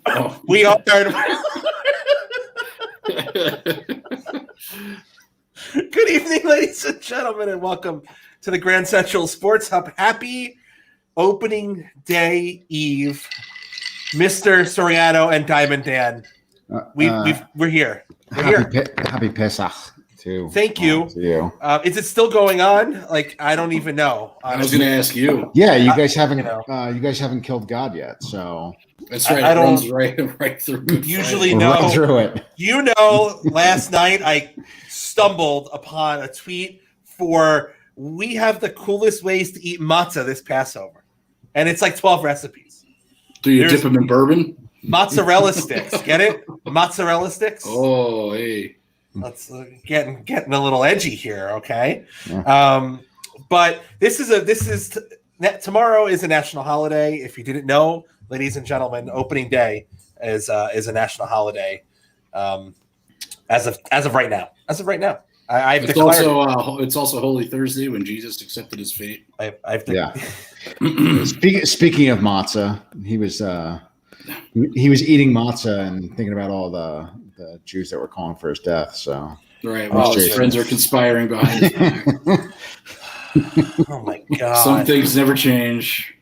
Oh. We are. Good evening, ladies and gentlemen, and welcome to the Grand Central Sports Hub. Happy opening day eve, Mr. Soriano and Diamond Dan. We're here. Happy Pesach too. Thank you. To you. Is it still going on? Like, I don't even know. I was going to ask you. Yeah, you guys haven't. You guys haven't killed God yet, so that's right. I don't right through. Usually know. Right through it. You know, last night I stumbled upon a tweet for we have the coolest ways to eat matzah this Passover, and it's like 12 recipes. Do you dip them in bourbon? Mozzarella sticks. Get it? Mozzarella sticks. Oh, hey. Let's getting a little edgy here, okay? Yeah. But tomorrow is a national holiday. If you didn't know, ladies and gentlemen, opening day is a national holiday. As of right now. I've it's declared. It's also Holy Thursday when Jesus accepted his fate. Speaking of matzah, he was eating matzah and thinking about all the Jews that were calling for his death. So right, well, his friends are conspiring behind his back. Oh my God! Some things never change.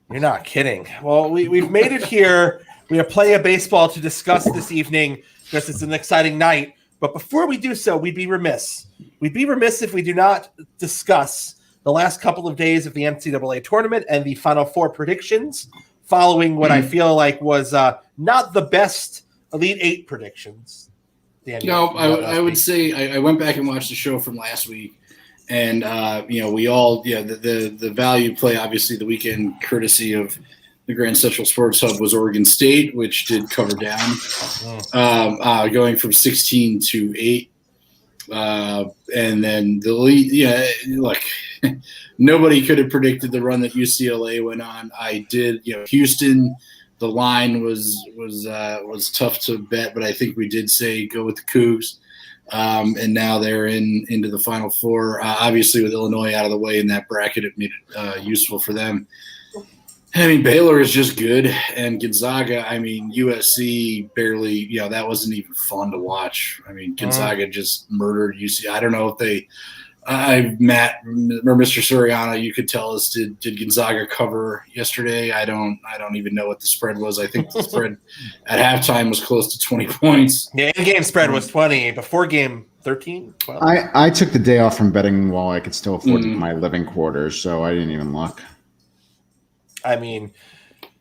You're not kidding. Well, we've made it here. We are playing a baseball to discuss this evening because it's an exciting night. But before we do so, we'd be remiss. We'd be remiss if we do not discuss the last couple of days of the NCAA tournament and the Final Four predictions following what I feel like was not the best Elite Eight predictions. Daniel, I would say I went back and watched the show from last week. And, we all, the value play, obviously, the weekend courtesy of the Grand Central Sports Hub was Oregon State, which did cover down, going from 16 to 8. And then the elite, look, nobody could have predicted the run that UCLA went on. I did, Houston, the line was tough to bet, but I think we did say go with the Cougs. And now they're into the Final Four. Obviously, with Illinois out of the way in that bracket, it made it useful for them. I mean, Baylor is just good, and Gonzaga. I mean, USC barely. That wasn't even fun to watch. I mean, Gonzaga just murdered UC. I don't know if they. Matt or Mr. Soriano, you could tell us did Gonzaga cover yesterday? I don't even know what the spread was. I think the spread at halftime was close to 20 points. Yeah, in-game spread was 20. Before game, 13, 12. I took the day off from betting while I could still afford my living quarters, so I didn't even look. I mean,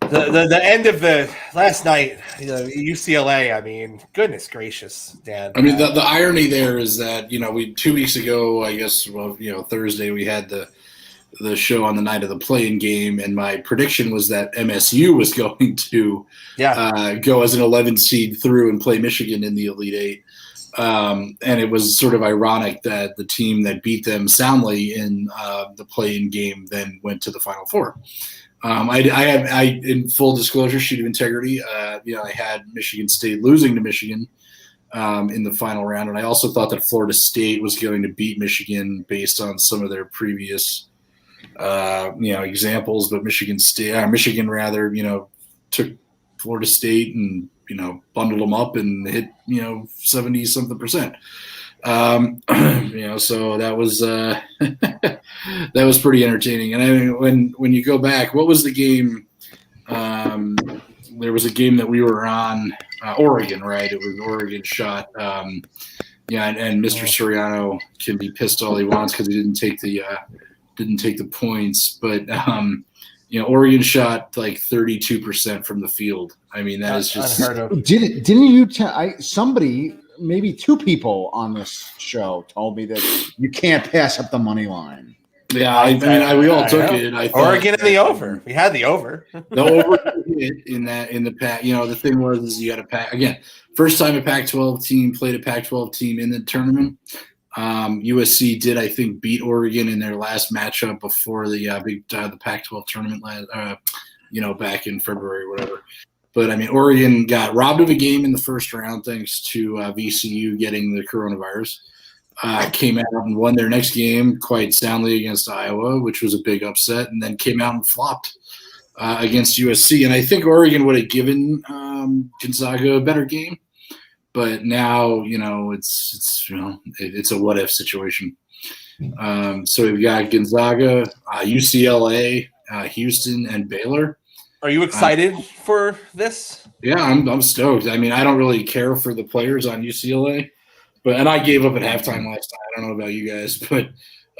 the end of the last night, UCLA. I mean, goodness gracious, Dan. I mean, the irony there is that we 2 weeks ago, I guess, Thursday, we had the show on the night of the play-in game, and my prediction was that MSU was going to go as an 11 seed through and play Michigan in the Elite Eight. And it was sort of ironic that the team that beat them soundly in the play-in game then went to the Final Four. I in full disclosure, sheet of integrity, I had Michigan State losing to Michigan in the final round, and I also thought that Florida State was going to beat Michigan based on some of their previous, examples. But Michigan took Florida State and bundled them up and hit 70-something%. So that was that was pretty entertaining. And I mean, when you go back, what was the game? There was a game that we were on, Oregon, right? It was Oregon shot. And Mr. Soriano can be pissed all he wants because he didn't take the points, but Oregon shot like 32% from the field. I mean, that is just unheard of. Didn't you tell somebody? Maybe two people on this show told me that you can't pass up the money line. Yeah, we all took it. I thought, Oregon in the over. We had the over. The over in the pack. The thing was you got a pack again. First time a Pac-12 team played a Pac-12 team in the tournament. USC did, I think, beat Oregon in their last matchup before the the Pac-12 tournament back in February or whatever. But, I mean, Oregon got robbed of a game in the first round thanks to VCU getting the coronavirus. Came out and won their next game quite soundly against Iowa, which was a big upset, and then came out and flopped against USC, and I think Oregon would have given Gonzaga a better game. But now, it's a what if situation. So we've got Gonzaga, UCLA, Houston, and Baylor. Are you excited for this? Yeah, I'm stoked. I mean, I don't really care for the players on UCLA, and I gave up at halftime last night. I don't know about you guys, but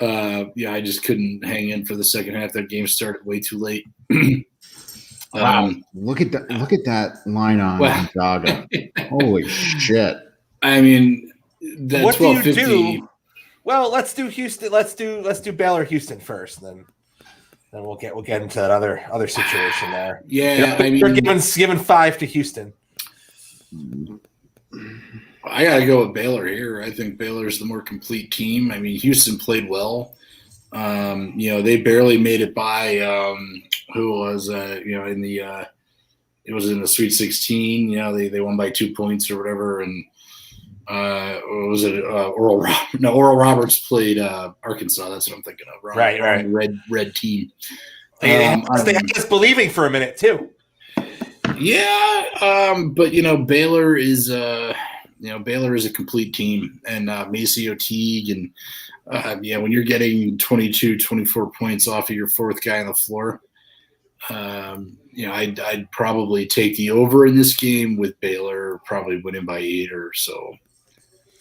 I just couldn't hang in for the second half. That game started way too late. Wow! Look at that line on Gonzaga. Holy shit! I mean, that what 1250. do you do? Well, let's do Houston. Let's do Baylor Houston first, then we'll get into that other situation there. Yeah, I mean, we're giving 5 to Houston. I gotta go with Baylor here. I think Baylor's the more complete team. I mean, Houston played well. They barely made it by who was in the it was in the Sweet 16. They won by 2 points or whatever, and what was it? Oral Roberts played Arkansas. That's what I'm thinking of. Right. Red team. They had us believing for a minute too. Yeah, but Baylor is Baylor is a complete team, and Maceo Teague, and when you're getting 22, 24 points off of your fourth guy on the floor, I'd probably take the over in this game with Baylor, probably winning by 8 or so.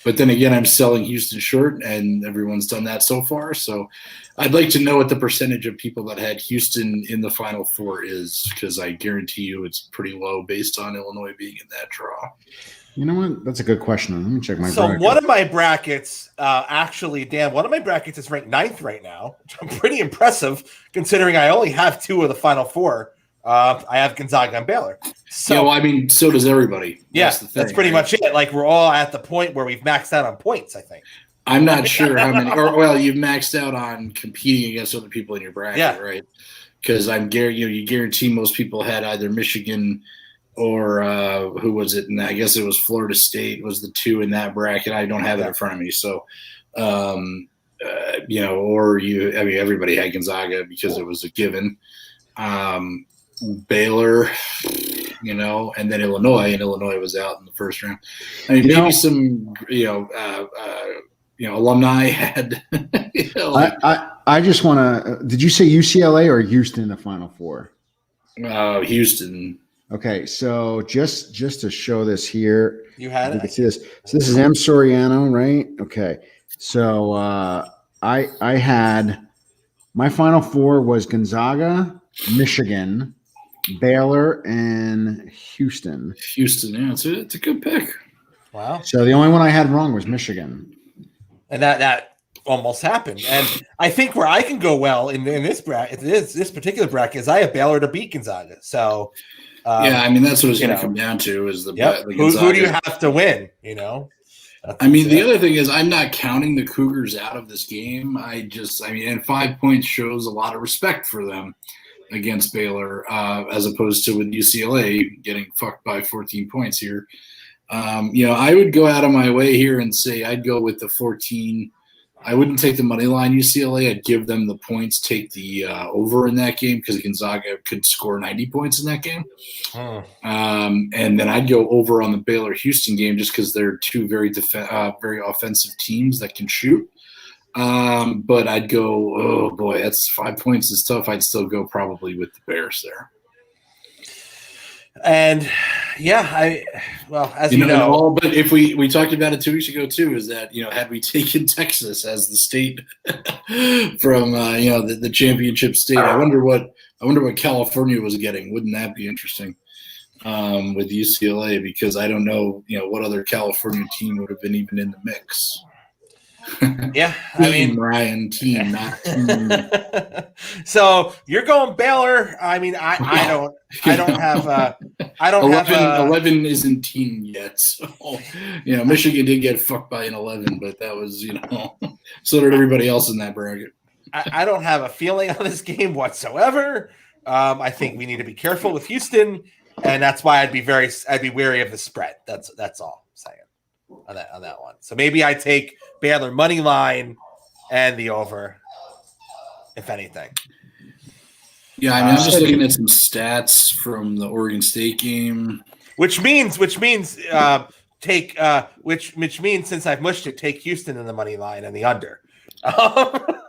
But then again, I'm selling Houston short, and everyone's done that so far. So I'd like to know what the percentage of people that had Houston in the Final Four is, because I guarantee you it's pretty low based on Illinois being in that draw. You know what? That's a good question. Let me check my So bracket. one of my brackets, Dan, one of my brackets is ranked 9th right now, which I'm pretty impressive considering I only have 2 of the Final 4. I have Gonzaga and Baylor. So so does everybody. That's pretty much it. Like, we're all at the point where we've maxed out on points, I think. I'm not sure how many. You've maxed out on competing against other people in your bracket, right? Because you guarantee most people had either Michigan or who was it? And I guess it was Florida State was the 2 in that bracket. I don't have it in front of me, so everybody had Gonzaga because it was a given. Baylor, and then Illinois, and Illinois was out in the first round. I mean, maybe some, alumni had. I just want to. Did you say UCLA or Houston in the Final Four? Houston. Okay, so just to show this here, you had it. You can see this. So this is M. Soriano, right? Okay, so I had my Final Four was Gonzaga, Michigan, Baylor, and Houston. Houston, yeah, it's a good pick. Wow. So the only one I had wrong was Michigan, and that almost happened. And I think where I can go well in this bracket, this particular bracket, is I have Baylor to beat Gonzaga. So I mean, that's what it's going to come down to is the who do you have to win? The other thing is I'm not counting the Cougars out of this game. And 5 points shows a lot of respect for them against Baylor, as opposed to with UCLA getting fucked by 14 points here. I would go out of my way here and say I'd go with the 14. I wouldn't take the money line UCLA. I'd give them the points, take the over in that game because Gonzaga could score 90 points in that game. And then I'd go over on the Baylor-Houston game just because they're 2 very offensive teams that can shoot. But I'd go, oh boy, that's 5 points is tough. I'd still go probably with the Bears there. And as but if we talked about it 2 weeks ago too, is that had we taken Texas as the state from the championship state, I wonder what California was getting. Wouldn't that be interesting with UCLA? Because I don't know what other California team would have been even in the mix. Yeah, Ryan team, not team. So you're going Baylor. I mean, I don't have 11 isn't team yet. So Michigan did get fucked by an 11, but that was so did everybody else in that bracket. I don't have a feeling on this game whatsoever. I think we need to be careful with Houston, and that's why I'd be wary of the spread. That's all I'm saying on that one. So maybe I take Baylor money line and the over, if anything. Yeah, I mean, I'm just looking at some stats from the Oregon State game. Which means take which means since I've mushed it, take Houston in the money line and the under. I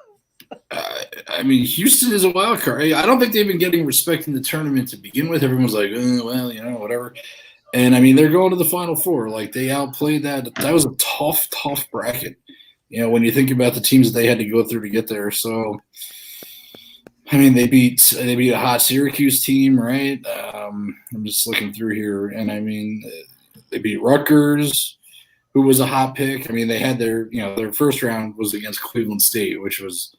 mean, Houston is a wild card. I don't think they've been getting respect in the tournament to begin with. Everyone's like, well, whatever. And I mean, they're going to the Final Four. Like they outplayed that. That was a tough bracket. When you think about the teams that they had to go through to get there. So, I mean, they beat a hot Syracuse team, right? I'm just looking through here, and I mean, they beat Rutgers, who was a hot pick. I mean, they had their first round was against Cleveland State, which was,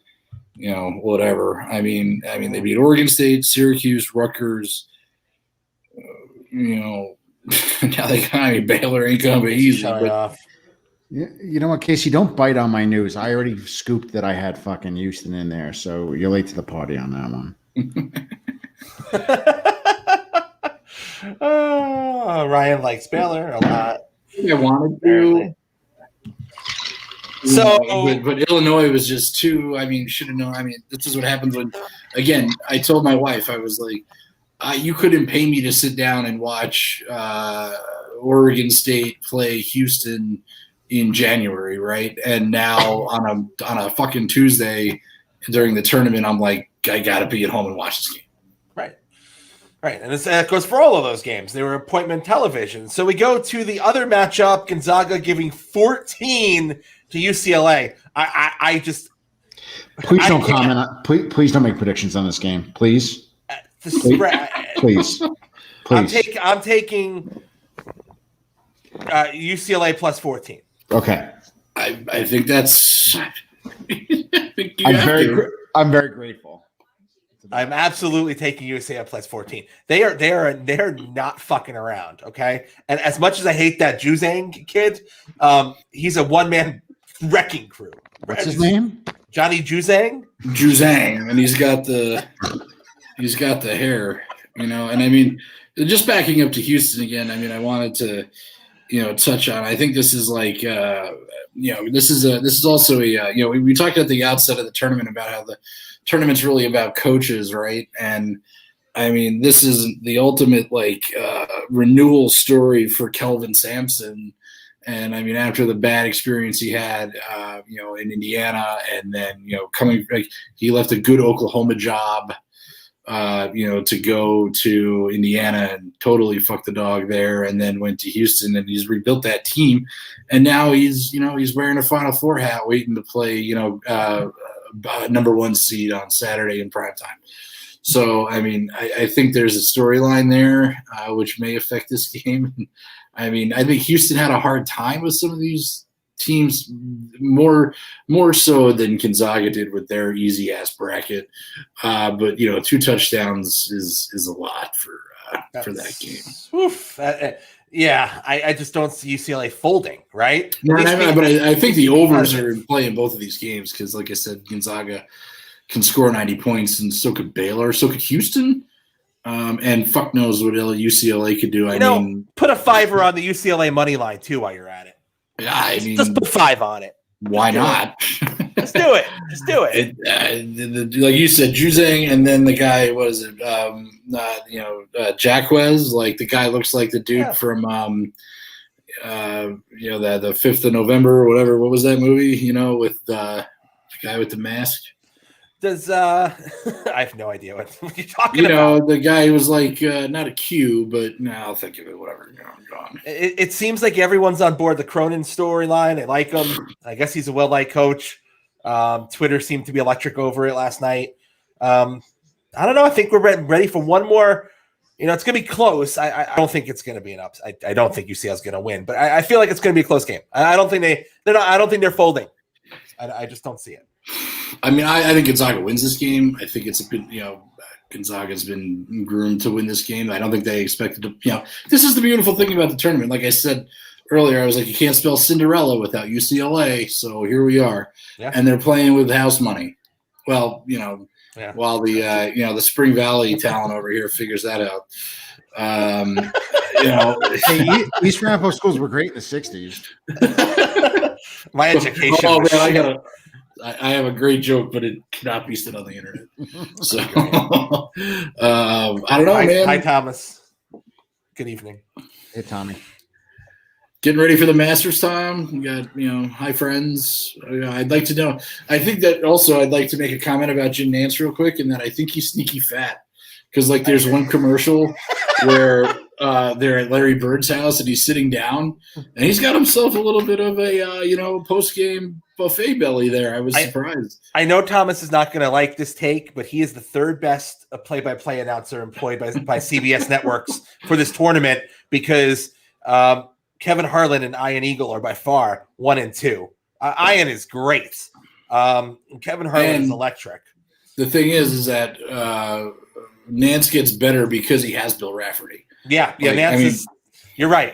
whatever. I mean, they beat Oregon State, Syracuse, Rutgers. Now they kind of Baylor ain't gonna be easy. But, you know what, Casey? Don't bite on my news. I already scooped that I had fucking Houston in there, so you're late to the party on that one. Ryan likes Baylor a lot. I wanted to. But Illinois was just too. I mean, should have known. I mean, this is what happens when. Again, I told my wife, I was like, you couldn't pay me to sit down and watch Oregon State play Houston in January, right? And now on a fucking Tuesday during the tournament, I'm like, I gotta be at home and watch this game. Right, and that goes for all of those games. They were appointment television. So we go to the other matchup: Gonzaga giving 14 to UCLA. I just please don't comment. Please don't make predictions on this game, please. Please. I'm taking UCLA plus 14. Okay. I think that's. I'm very grateful. I'm absolutely taking UCLA plus 14. They are not fucking around. Okay, and as much as I hate that Juzang kid, he's a one-man wrecking crew. What's his name? Johnny Juzang. And he's got the hair, and I mean, just backing up to Houston again. I mean, I wanted to, touch on. I think this is like, this is also a, we talked at the outset of the tournament about how the tournament's really about coaches, right? And I mean, this is the ultimate renewal story for Kelvin Sampson. And I mean, after the bad experience he had, in Indiana, and then he left a good Oklahoma job, to go to Indiana and totally fuck the dog there, and then went to Houston and he's rebuilt that team, and now he's wearing a Final Four hat, waiting to play, number one seed on Saturday in prime time. So I mean, I think there's a storyline there which may affect this game. I mean, I think Houston had a hard time with some of these teams, more so than Gonzaga did with their easy ass bracket. But 2 touchdowns is a lot for that game. Oof, yeah, I just don't see UCLA folding, right? No, but I think the overs are in play in both of these games because, like I said, Gonzaga can score 90 points, and so could Baylor, so could Houston. And fuck knows what UCLA could do. I mean, put a $5 on the UCLA money line too while you're at it. Yeah, I mean, just put 5 on it. Why not? Let's do it. Just do it. Like you said, Juzang, and then the guy was it? Jacquez. Like the guy looks like the dude from the 5th of November or whatever. What was that movie? With the guy with the mask. Does I have no idea what you're talking about. The guy was like not a Q, but no, I'll think of it. Whatever. I'm gone. It seems like everyone's on board the Cronin storyline. They like him. I guess he's a well-liked coach. Twitter seemed to be electric over it last night. I don't know. I think we're ready for one more. It's going to be close. I don't think it's going to be an upset. I don't think UCLA is going to win, but I feel like it's going to be a close game. I don't think they're not. I don't think they're folding. I just don't see it. I mean, I think Gonzaga wins this game. I think it's a bit, Gonzaga's been groomed to win this game. I don't think they expected to, this is the beautiful thing about the tournament. Like I said earlier, I was like, you can't spell Cinderella without UCLA. So here we are. Yeah. And they're playing with house money. Well, while the Spring Valley talent over here figures that out. East Ramapo schools were great in the 60s. My education. Oh, man, I have a great joke, but it cannot be said on the internet. So I don't know, man. Hi, Thomas. Good evening. Hey, Tommy. Getting ready for the Masters time. We got, hi friends. I'd like to know. I think that also I'd like to make a comment about Jim Nantz real quick, and that I think he's sneaky fat. Because there's one commercial where they're at Larry Bird's house and he's sitting down and he's got himself a little bit of a post game buffet belly there. I was surprised. I know Thomas is not going to like this take, but he is the third best play-by-play announcer employed by CBS networks for this tournament because Kevin Harlan and Ian Eagle are by far 1 and 2. Ian is great. Kevin Harlan is electric. The thing is that Nantz gets better because he has Bill Rafferty. Yeah, Nantz you're right.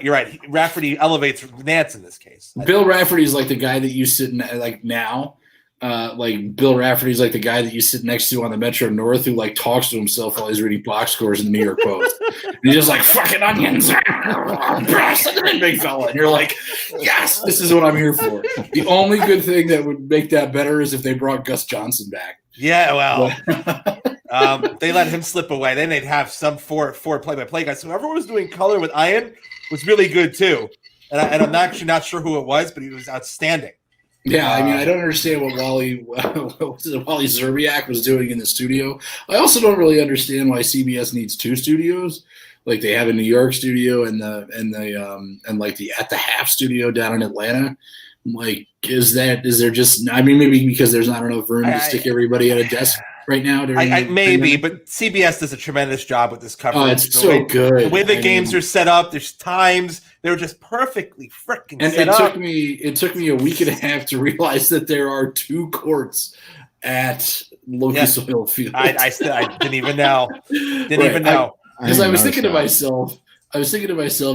Rafferty elevates Nantz in this case. Bill Rafferty is like the guy that you sit now. Bill Rafferty's like the guy that you sit next to on the Metro North who talks to himself while he's reading box scores in the New York Post. And he's just like, fucking onions, big fella. And you're like, yes, this is what I'm here for. The only good thing that would make that better is if they brought Gus Johnson back. Yeah, well, they let him slip away. Then they'd have some four play-by-play guys. So whoever was doing color with Ian was really good too. And I'm actually not sure who it was, but he was outstanding. Yeah, I don't understand what Wally Zerbiak was doing in the studio. I also don't really understand why CBS needs 2 studios. They have a New York studio and the At the Half studio down in Atlanta. Is there just? Maybe because there's not enough room to stick everybody at a desk right now. Maybe, but CBS does a tremendous job with this coverage. Oh, it's so good. The way the games are set up, there's times they're just perfectly freaking set up. It took me a week and a half to realize that there are 2 courts at Lucas Oil Field. I didn't even know. Even know. Because I was thinking to myself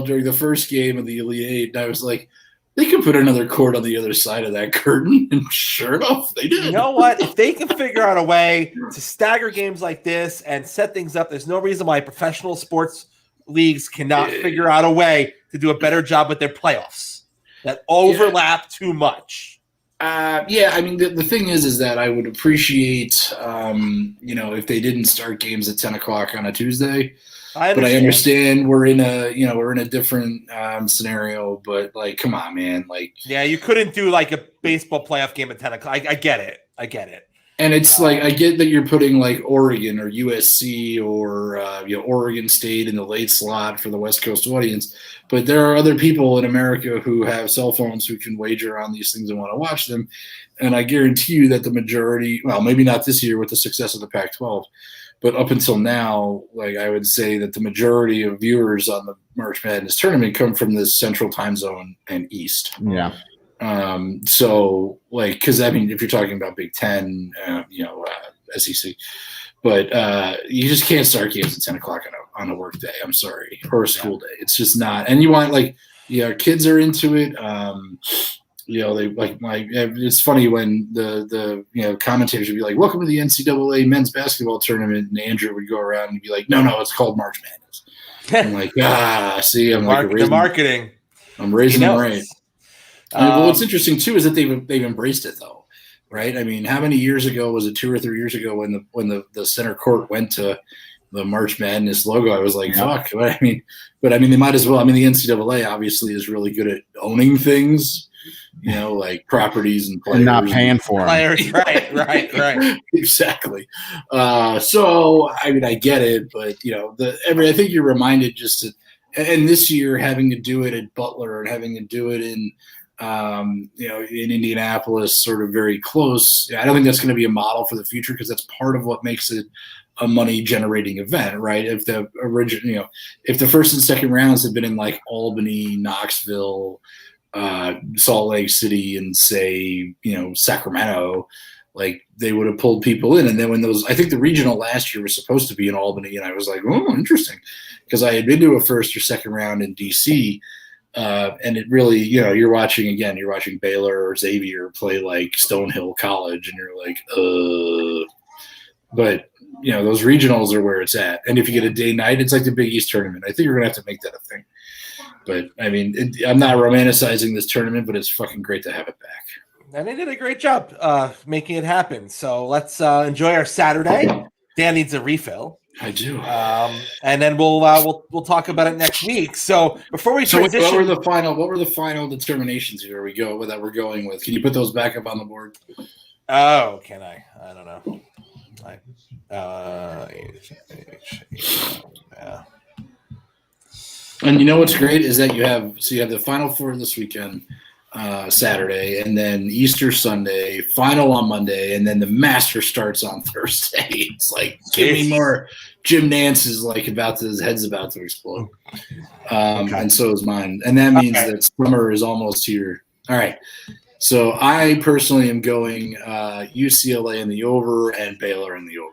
during the first game of the Elite Eight, and I was like, they could put another court on the other side of that curtain, and sure enough, they did. You know what? If they can figure out a way to stagger games like this and set things up, there's no reason why professional sports leagues cannot figure out a way to do a better job with their playoffs that overlap too much. The thing is that I would appreciate, if they didn't start games at 10 o'clock on a Tuesday. But I understand we're in a different scenario. But come on, man, you couldn't do a baseball playoff game at 10 o'clock. I get it. And it's I get that you're putting Oregon or USC or Oregon State in the late slot for the West Coast audience, but there are other people in America who have cell phones who can wager on these things and want to watch them. And I guarantee you that the majority, well, maybe not this year with the success of the Pac-12, but up until now, I would say that the majority of viewers on the March Madness tournament come from the Central Time Zone and East. Yeah. So because if you're talking about Big Ten, SEC, but you just can't start games at 10 o'clock on a work day. I'm sorry, or a school day. It's just not. And you want kids are into it. It's funny when the commentators would be like, "Welcome to the NCAA men's basketball tournament," and Andrew would go around and be like, "No, it's called March Madness." I'm like, see, I'm the marketing. I'm raising them right. What's interesting too is that they've embraced it though, right? How many years ago was it? 2 or 3 years ago when the center court went to the March Madness logo, I was like, fuck. But they might as well. The NCAA obviously is really good at owning things, properties and players. And not paying for them. Players, right. Exactly. So, I get it, but, I think you're reminded and this year having to do it at Butler and having to do it in Indianapolis, sort of very close. I don't think that's going to be a model for the future because that's part of what makes it a money generating event, right? If the if the first and second rounds had been in Albany, Knoxville, Salt Lake City, and say, Sacramento, they would have pulled people in. And then when I think the regional last year was supposed to be in Albany, and I was like, oh, interesting, because I had been to a first or second round in DC. And it really, you're watching Baylor or Xavier play Stonehill College, and you're like, but those regionals are where it's at. And if you get a day night, it's like the Big East tournament. I think you're gonna have to make that a thing. But I'm not romanticizing this tournament, but it's fucking great to have it back. And they did a great job making it happen. So let's enjoy our Saturday. Dan needs a refill. I do. And then we'll talk about it next week. So before we transition, what were the final determinations here we go that we're going with? Can you put those back up on the board? Oh, can I? I don't know. Yeah. And you know what's great is that you have the Final Four this weekend, Saturday, and then Easter Sunday, final on Monday, and then the Master starts on Thursday. It's like, give me more. Jim Nance is like his head's about to explode, and so is mine. And that means that summer is almost here. All right. So I personally am going UCLA in the over and Baylor in the over.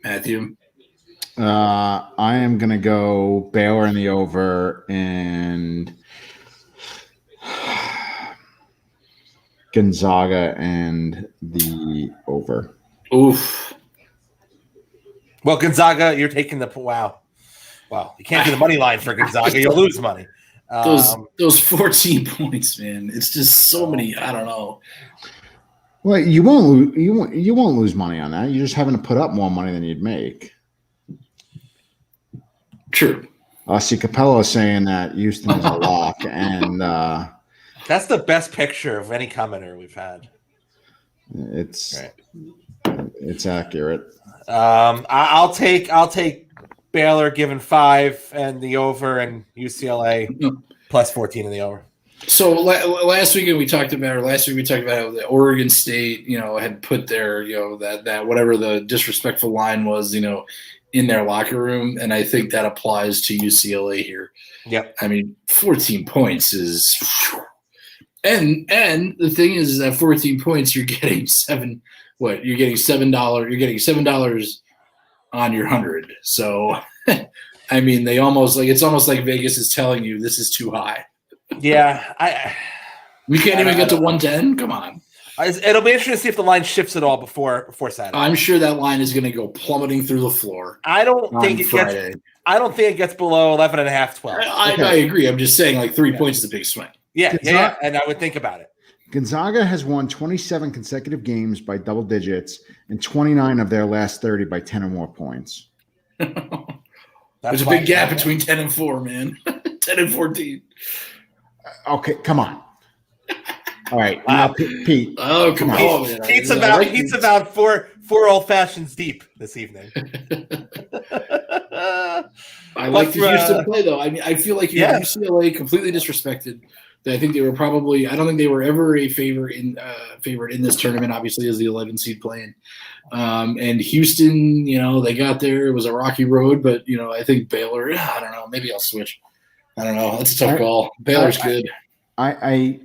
Matthew? I am going to go Baylor in the over and Gonzaga and the over. Oof. Well, Gonzaga, you're taking the wow. You can't do the money line for Gonzaga. You'll lose money. Those 14 points, man. It's just so many. I don't know. Well, you won't lose money on that. You're just having to put up more money than you'd make. True. See, Capello is saying that Houston is a lock, and that's the best picture of any commenter we've had. It's accurate. I'll take Baylor given 5 and the over, and UCLA plus 14 in the over. So last week we talked about how the Oregon State, had put their, that whatever the disrespectful line was, in their locker room, and I think that applies to UCLA here. Yep. I mean, 14 points is, and the thing is that 14 points you're getting $7. You're getting $7 on your 100. So, I mean, it's almost like Vegas is telling you this is too high. Yeah, we can't even get to 110. Come on. It'll be interesting to see if the line shifts at all before Saturday. I'm sure that line is going to go plummeting through the floor. I don't think it gets below 11.5, 12. I agree. I'm just saying, like 3 points is a big swing. Yeah, and I would think about it. Gonzaga has won 27 consecutive games by double digits and 29 of their last 30 by 10 or more points. There's a big gap between 10 and 4, man. 10 and 14. Okay, come on. All right, now Pete. Oh, come on. Pete's about four old fashions deep this evening. I like the Houston play, though. I mean, I feel like UCLA completely disrespected. I think they were probably. I don't think they were ever a favorite in this tournament. Obviously, as the 11 seed playing, and Houston, they got there. It was a rocky road, but I think Baylor. I don't know. Maybe I'll switch. I don't know. That's a tough call. Baylor's good. I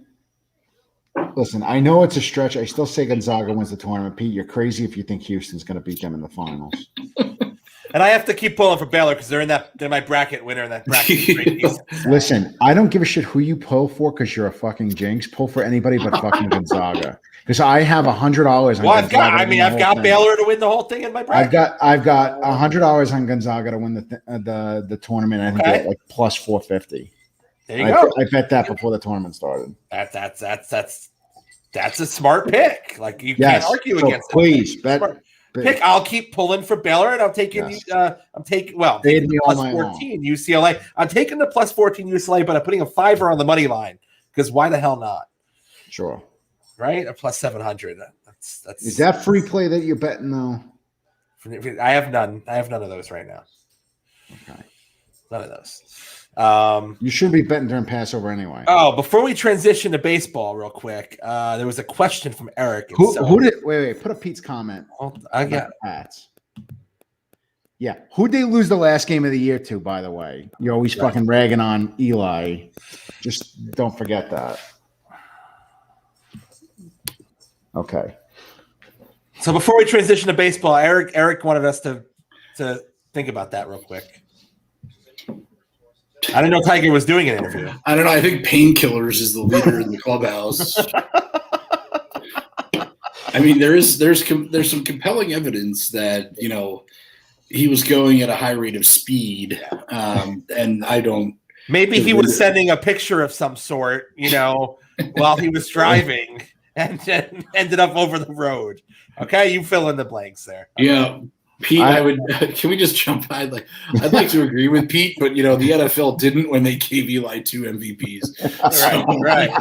listen. I know it's a stretch. I still say Gonzaga wins the tournament. Pete, you're crazy if you think Houston's going to beat them in the finals. And I have to keep pulling for Baylor because they're my bracket winner in that bracket. Listen, I don't give a shit who you pull for because you're a fucking jinx. Pull for anybody but fucking Gonzaga. Because I have $100 on Gonzaga. I've got Baylor to win the whole thing in my bracket. I've got $100 on Gonzaga to win the tournament. I think they're like plus 450. There you go. I bet that before the tournament started. That's a smart pick. Like you can't argue against it. Please bet. Pick. I'll keep pulling for Baylor, and I'm taking. I'm taking plus 14 UCLA. I'm taking the plus 14 UCLA, but I'm putting a $5 on the money line because why the hell not? Sure. Right, a plus 700. That's. Is that free play that you're betting though? I have none. I have none of those right now. Okay. None of those. You should be betting during Passover anyway. Oh, before we transition to baseball, real quick, there was a question from Eric. Who did? Wait. Put up Pete's comment. I got Pats. Yeah, who'd they lose the last game of the year to? By the way, you're always fucking ragging on Eli. Just don't forget that. Okay. So before we transition to baseball, Eric wanted us to think about that real quick. I didn't know Tiger was doing an interview. I don't know. I think Painkillers is the leader in the clubhouse. I mean, there's some compelling evidence that he was going at a high rate of speed, and I don't. Maybe he was sending a picture of some sort, while he was driving, and then ended up over the road. Okay, you fill in the blanks there. Yeah, Pete, I would. Can we just jump? I'd like to agree with Pete, but the NFL didn't when they gave Eli 2 MVPs. Right.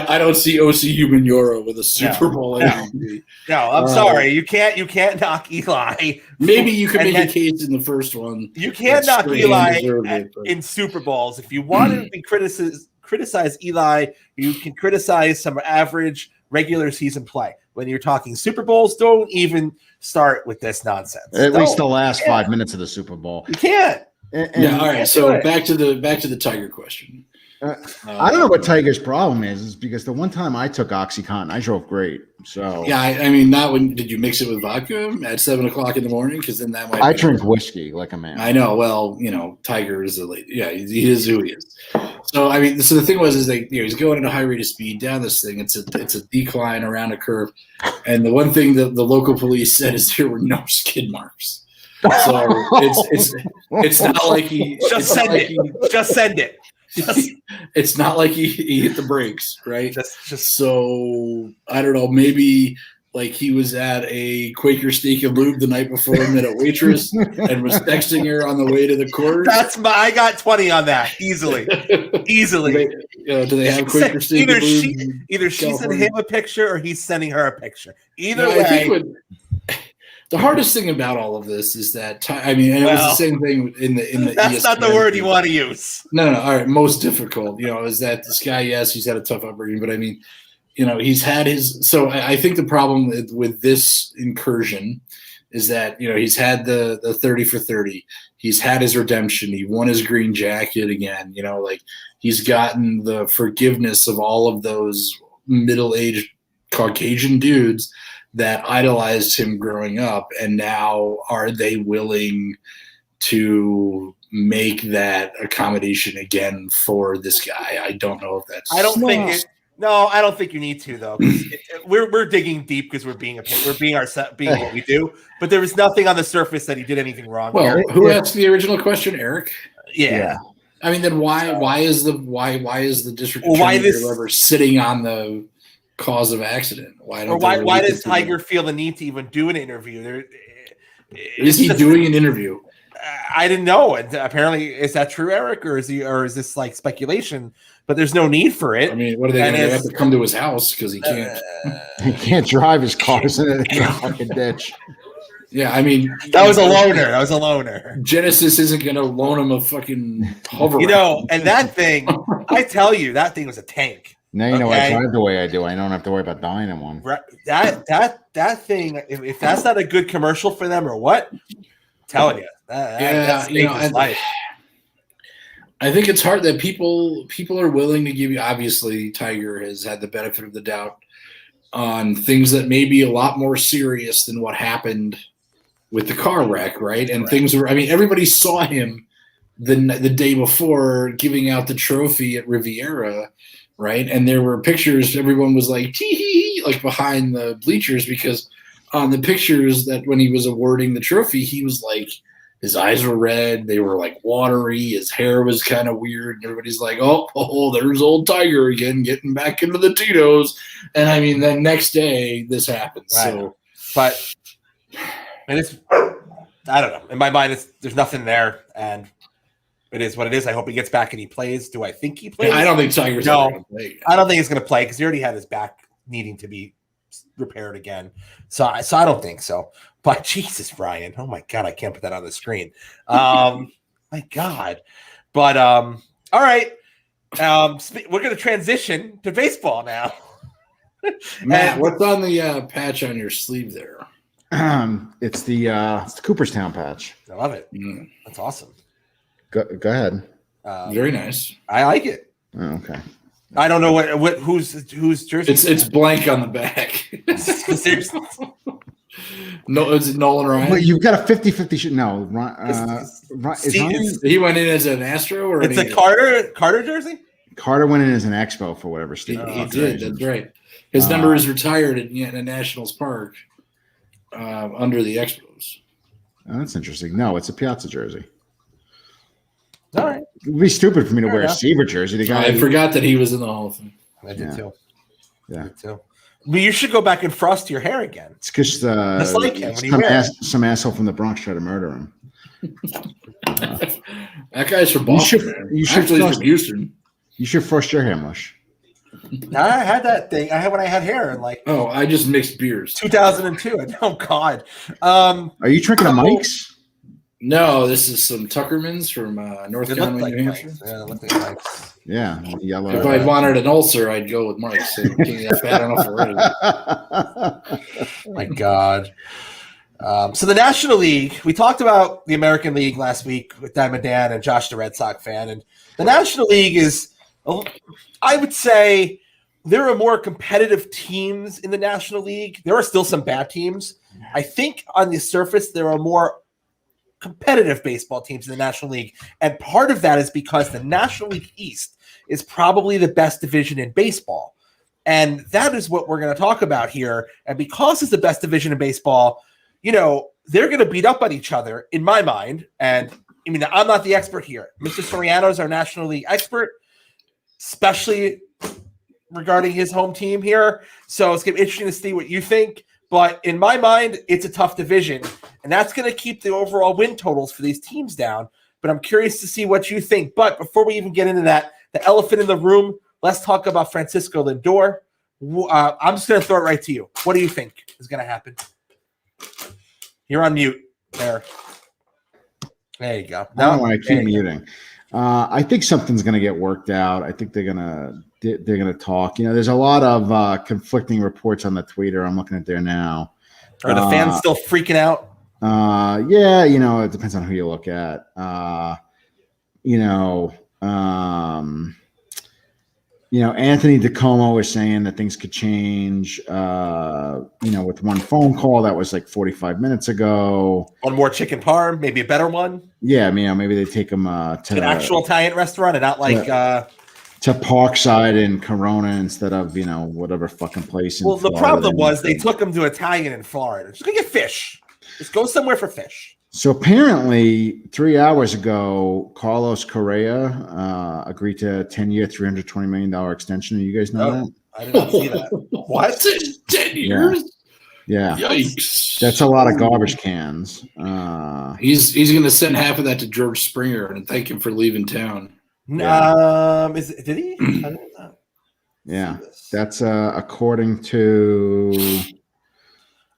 I don't see OC Umenyiora with a Super Bowl MVP. No, I'm sorry. You can't knock Eli. Maybe you can make a case in the first one. You can't knock Eli in Super Bowls. If you want to be criticize Eli, you can criticize some average regular season play. When you're talking Super Bowls, don't even start with this nonsense. At least the last 5 minutes of the Super Bowl. You can't. All right. So back to the Tiger question. I don't know what Tiger's problem is because the one time I took OxyContin, I drove great. So yeah, I mean, not when did you mix it with vodka at 7:00 in the morning? Because then that might. I drink whiskey like a man. I know. Well, Tiger is he is who he is. So I mean, so the thing was he's going at a high rate of speed down this thing. It's a decline around a curve, and the one thing that the local police said is there were no skid marks. So it's not like he just send it. It's not like he hit the brakes, right? So I don't know, maybe like he was at a Quaker Steak and Lube the night before and met a waitress and was texting her on the way to the course. I got 20 on that easily. Do they have Quaker Steak and Lube? Either she sent him a picture or he's sending her a picture. Either way. The hardest thing about all of this is that it was the same thing in the. That's not the word you want to use. No. All right, most difficult. Is that this guy? Yes, he's had a tough upbringing, but I mean, he's had his. So I think the problem with this incursion is that he's had the 30 for 30. He's had his redemption. He won his green jacket again. He's gotten the forgiveness of all of those middle-aged Caucasian dudes that idolized him growing up, and now are they willing to make that accommodation again for this guy? I don't know if that's. I don't think you need to though. We're digging deep because we're being what we do. But there was nothing on the surface that he did anything wrong. Well, who asked the original question, Eric? Yeah. I mean, then why is the district attorney ever sitting on the cause of accident? Why does Tiger feel the need to even do an interview? Is he doing an interview? I didn't know. And apparently, is that true, Eric, or is this like speculation? But there's no need for it. I mean, what are they going to have to come to his house because he can't? He can't drive his cars in a fucking ditch. Yeah, I mean, that was a loner. Genesis isn't going to loan him a fucking hover. And that thing, I tell you, that thing was a tank. Now you know I drive the way I do. I don't have to worry about dying in one. Right. That thing, if that's not a good commercial for them or what, I'm telling you. That's life. I think it's hard that people are willing to give you. Obviously, Tiger has had the benefit of the doubt on things that may be a lot more serious than what happened with the car wreck, right? And things were. I mean, everybody saw him the day before giving out the trophy at Riviera. Right. And there were pictures. Everyone was like, tee like behind the bleachers, because on the pictures that when he was awarding the trophy, he was like, his eyes were red. They were like watery. His hair was kind of weird. And everybody's like, oh, there's old Tiger again, getting back into the Tito's. And I mean, the next day this happened. Right. So, but it is, I don't know. In my mind, there's nothing there. And it is what it is. I hope he gets back and he plays. Do I think he plays? I don't think Tiger's going to play. I don't think he's going to play because he already had his back needing to be repaired again. So I don't think so. But Jesus, Brian. Oh, my God. I can't put that on the screen. My God. But all right. We're going to transition to baseball now. Matt, what's on the patch on your sleeve there? It's the Cooperstown patch. I love it. That's awesome. Go ahead. Very nice. I like it. Oh, okay. I don't know whose jersey. It's blank on the back. No, is it Nolan Ryan? But you've got a 50-50 No, he went in as an Astro, or it's a Carter jersey. Carter went in as an Expo for whatever He did. That's right. His number is retired at Nationals Park under the Expos. Oh, that's interesting. No, it's a Piazza jersey. All right. It would be stupid for me to wear a Seaver jersey. The guy I forgot that he was in the Hall of Fame. I did too. Yeah. I did too. But you should go back and frost your hair again. It's because Just like him when he wears. some asshole from the Bronx tried to murder him. That guy's from Boston. You should Actually, he's from Houston. You should frost your hair, Mush. I had that thing. I had when I had hair in like. Oh, I just mixed beers. 2002. Oh God. Are you drinking a Mike's? No, this is some Tuckermans from North Carolina, New Hampshire. Yeah, it looked like Mike's. Yeah, yellow. If I'd wanted an ulcer, I'd go with Mike's. So that's bad enough already. Oh my God. So the National League, we talked about the American League last week with Diamond Dan and Josh, the Red Sox fan. And the National League is, I would say, there are more competitive teams in the National League. There are still some bad teams. I think on the surface, there are more competitive baseball teams in the National League. And part of that is because the National League East is probably the best division in baseball. And that is what we're going to talk about here. And because it's the best division in baseball, you know, they're going to beat up on each other, in my mind. And I mean, I'm not the expert here. Mr. Soriano is our National League expert, especially regarding his home team here. So it's going to be interesting to see what you think. But in my mind, it's a tough division, and that's going to keep the overall win totals for these teams down. But I'm curious to see what you think. But before we even get into that, the elephant in the room, let's talk about Francisco Lindor. I'm just going to throw it right to you. What do you think is going to happen? You're on mute there. There you go. No, I keep muting. I think something's going to get worked out. I think they're going to talk. You know, there's a lot of conflicting reports on the Twitter. I'm looking at there now. Are the fans still freaking out? Yeah, you know, it depends on who you look at. Anthony DiComo is saying that things could change, with one phone call that was like 45 minutes ago. One more chicken parm, maybe a better one. Yeah, maybe they take him to an actual Italian restaurant and not like to Parkside in Corona instead of whatever fucking place. Well, the problem was they took him to Italian in Florida. Just go get fish. Just go somewhere for fish. So apparently 3 hours ago, Carlos Correa agreed to a 10-year, $320 million extension. You guys know that? I did not see that. What? 10 years? Yeah. Yikes. That's a lot of garbage cans. He's going to send half of that to George Springer and thank him for leaving town. Did he? I didn't know. Yeah. That's according to...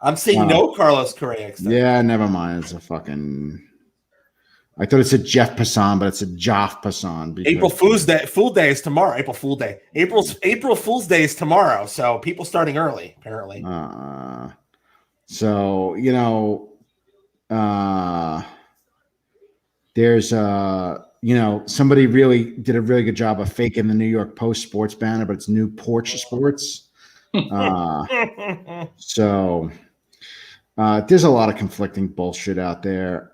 I'm saying no Carlos Correa extension. Yeah, never mind. It's a fucking... I thought it said Jeff Passan, but it's a Joff Passan. April Fool's Day is tomorrow. April Fool's Day. April Fool's Day is tomorrow. So people starting early, apparently. There's somebody really did a really good job of faking the New York Post sports banner, but it's New Porch Sports. So there's a lot of conflicting bullshit out there.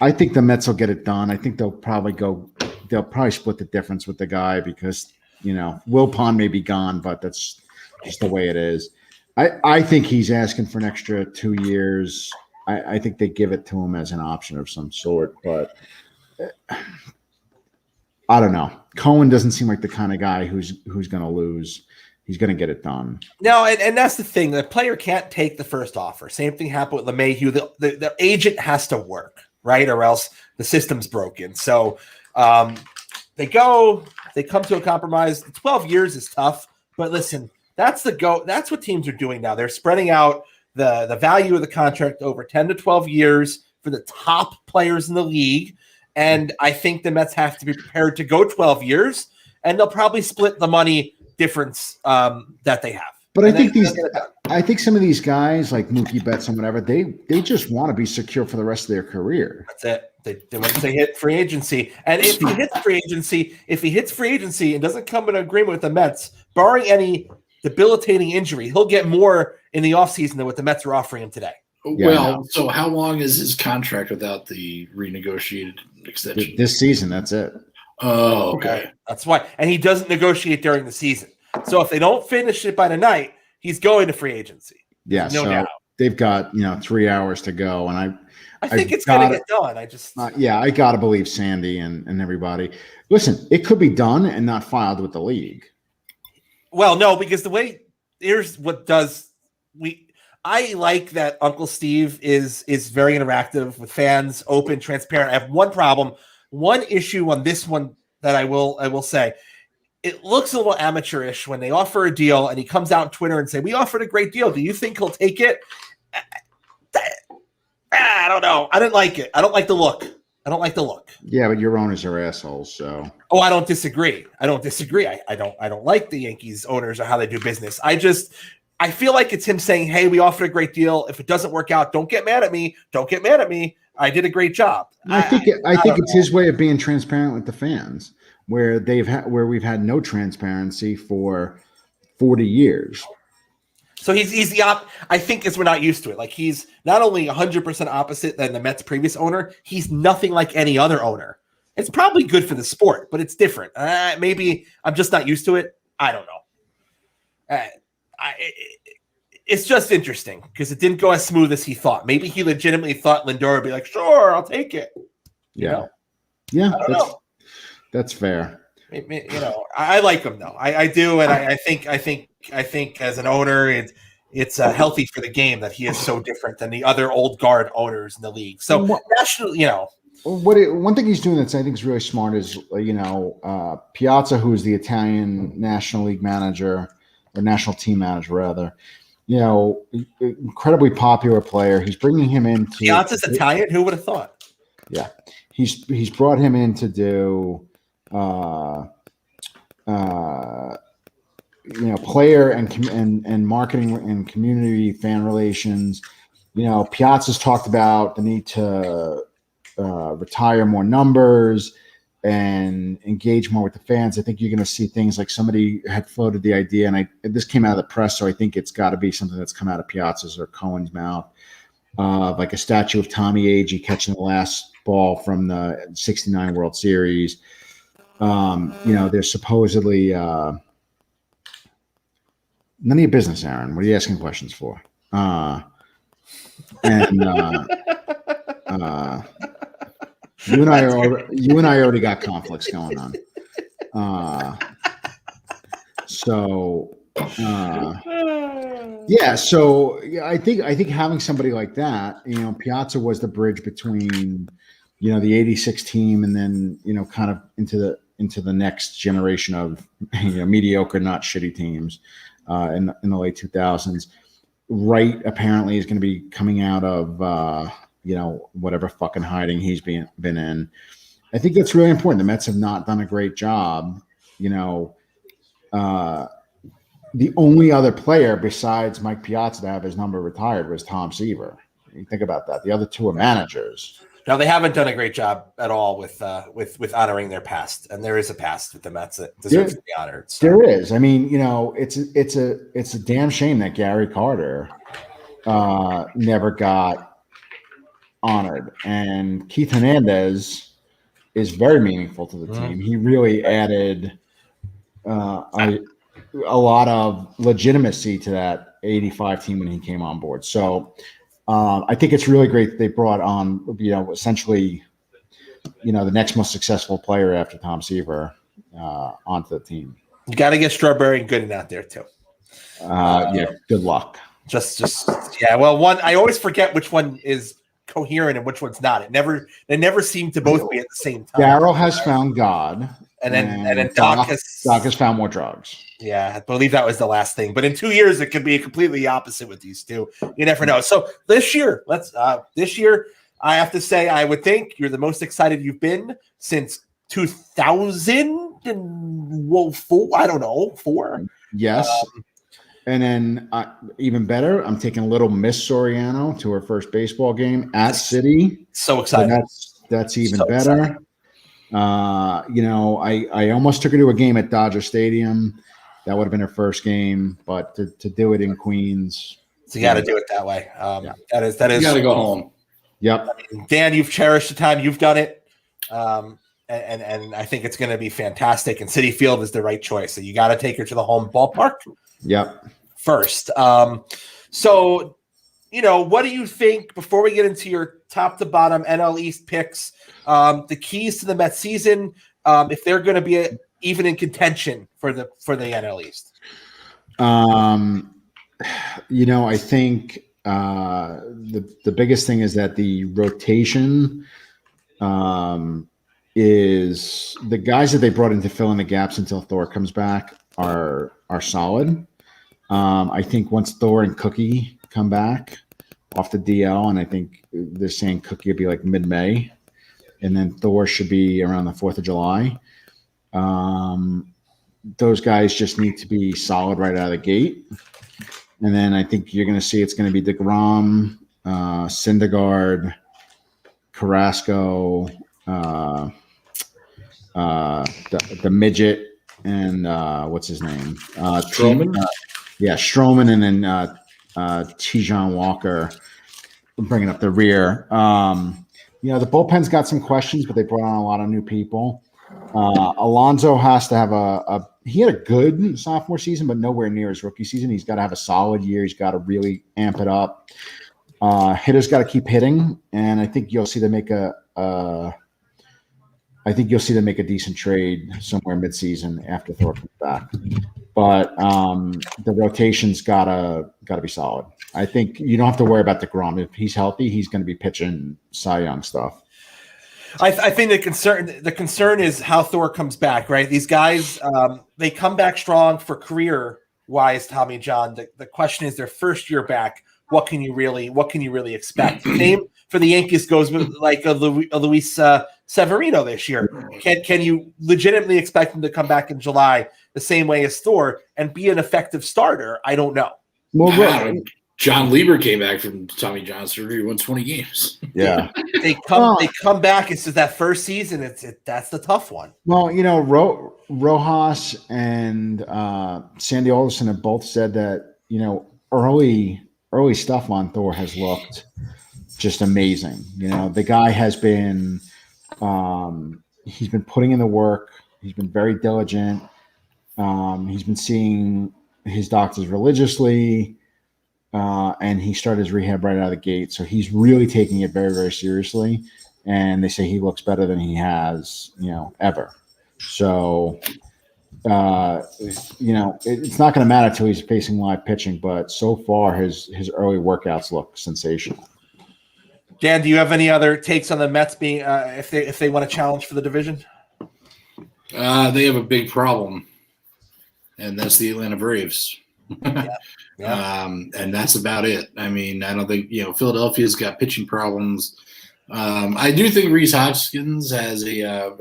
I think the Mets will get it done. I think they'll probably split the difference with the guy because, Wilpon may be gone, but that's just the way it is. I think he's asking for an extra 2 years. I think they give it to him as an option of some sort, but I don't know. Cohen doesn't seem like the kind of guy who's going to lose. He's going to get it done. No, and that's the thing. The player can't take the first offer. Same thing happened with LeMahieu. The agent has to work, right? Or else the system's broken. So they come to a compromise. 12 years is tough. But listen, that's what teams are doing now. They're spreading out the value of the contract over 10 to 12 years for the top players in the league. And I think the Mets have to be prepared to go 12 years, and they'll probably split the money difference that they have. But I think some of these guys like Mookie Betts and whatever, they just want to be secure for the rest of their career. That's it. They once they hit free agency, and if he hits free agency and doesn't come in agreement with the Mets, barring any debilitating injury, he'll get more in the offseason than what the Mets are offering him today. Well, so how long is his contract without the renegotiated extension? This season, that's it. Oh, okay. That's why. And he doesn't negotiate during the season. So if they don't finish it by tonight, he's going to free agency. Yeah, no doubt. They've got 3 hours to go, and I think it's going to get done. I got to believe Sandy and everybody. Listen, it could be done and not filed with the league. Well, no, because here's what I like that Uncle Steve is very interactive with fans, open, transparent. I have one issue on this one that I will say. It looks a little amateurish when they offer a deal and he comes out on Twitter and say, "We offered a great deal. Do you think he'll take it?" I don't know. I didn't like it. I don't like the look. Yeah, but your owners are assholes, so. Oh, I don't disagree. I don't like the Yankees owners or how they do business. I feel like it's him saying, "Hey, we offered a great deal. If it doesn't work out, don't get mad at me. Don't get mad at me. I did a great job." I think it's his way of being transparent with the fans, where we've had no transparency for 40 years. So he's the I think as we're not used to it. Like he's not only 100% opposite than the Mets' previous owner, he's nothing like any other owner. It's probably good for the sport, but it's different. Maybe I'm just not used to it. I don't know. It's just interesting because it didn't go as smooth as he thought. Maybe he legitimately thought Lindor would be like, "Sure, I'll take it." Yeah, that's fair. I like him though. I do, and I think as an owner, it's healthy for the game that he is so different than the other old guard owners in the league. So nationally, one thing he's doing that's I think is really smart is Piazza, who is the Italian National League manager or national team manager rather. Incredibly popular player. He's bringing him into Piazza's Italian. Who would have thought? Yeah, he's brought him in to do player and marketing and community fan relations. Piazza's talked about the need to retire more numbers and engage more with the fans. I think you're going to see things like somebody had floated the idea, and this came out of the press, so I think it's got to be something that's come out of Piazza's or Cohen's mouth, like a statue of Tommy Agee catching the last ball from the '69 World Series. There's supposedly none of your business, Aaron. What are you asking questions for? You and I already got conflicts going on. So I think having somebody like that, Piazza was the bridge between, the '86 team and then, kind of into the next generation of mediocre, not shitty teams in the late 2000s. Wright apparently is going to be coming out of whatever fucking hiding he's been in. I think that's really important. The Mets have not done a great job. The only other player besides Mike Piazza to have his number retired was Tom Seaver. You think about that. The other two are managers. No, they haven't done a great job at all with honoring their past, and there is a past with the Mets that deserves to be honored. So. There is. I mean, it's a damn shame that Gary Carter never got honored, and Keith Hernandez is very meaningful to the team. He really added a lot of legitimacy to that '85 team when he came on board. So I think it's really great that they brought on, essentially, the next most successful player after Tom Seaver onto the team. You got to get Strawberry and Gooden out there too. Good luck. Well, I always forget which one is coherent and which one's not. They never seem to both be at the same time. Darryl has found God, and then Doc has found more drugs. Yeah, I believe that was the last thing. But in 2 years, it could be completely opposite with these two. You never know. So this year, I have to say, I would think you're the most excited you've been since 2004. I don't know, 4. Yes. And then even better, I'm taking little Miss Soriano to her first baseball game at City. So excited. So that's even better. I almost took her to a game at Dodger Stadium. That would have been her first game, but to do it in Queens. So you got to do it that way. That is. You got to go home. Yep. Dan, you've cherished the time you've done it. And I think it's going to be fantastic. And Citi Field is the right choice. So you got to take her to the home ballpark. Yep. First. So, what do you think before we get into your top to bottom NL East picks, the keys to the Mets season, if they're going to be even in contention for the NL East? I think the biggest thing is that the rotation is the guys that they brought in to fill in the gaps until Thor comes back are solid. I think once Thor and Cookie come back off the DL, and I think they're saying Cookie will be like mid-May, and then Thor should be around the 4th of July. Those guys just need to be solid right out of the gate. And then I think you're going to see it's going to be DeGrom, Syndergaard, Carrasco, the midget, and what's his name? Stroman? Stroman, and then Tijon Walker bringing up the rear. The bullpen's got some questions, but they brought on a lot of new people. Alonso has to have he had a good sophomore season, but nowhere near his rookie season. He's got to have a solid year. He's got to really amp it up. Hitters got to keep hitting, and I think you'll see them make a decent trade somewhere midseason after Thor comes back. But the rotation's gotta be solid. I think you don't have to worry about DeGrom. If he's healthy, he's going to be pitching Cy Young stuff. I think the concern is how Thor comes back, right? These guys, they come back strong for career-wise, Tommy John. The question is their first year back. What can you really expect? Same for the Yankees goes with like a Luis Severino this year. Can you legitimately expect him to come back in July the same way as Thor and be an effective starter? I don't know. Well, John Lieber came back from Tommy John surgery, won 20 games. Yeah, they come back. It's just that first season. That's the tough one. Well, Rojas and Sandy Alderson have both said that early stuff on Thor has looked just amazing. The guy has been he's been putting in the work. He's been very diligent. He's been seeing his doctors religiously. And he started his rehab right out of the gate. So he's really taking it very, very seriously. And they say he looks better than he has, ever. So, it's not going to matter until he's facing live pitching. But so far, his early workouts look sensational. Dan, do you have any other takes on the Mets being if they want to challenge for the division? They have a big problem, and that's the Atlanta Braves. Yeah. And that's about it. I mean, I don't think Philadelphia's got pitching problems. I do think Rhys Hoskins has a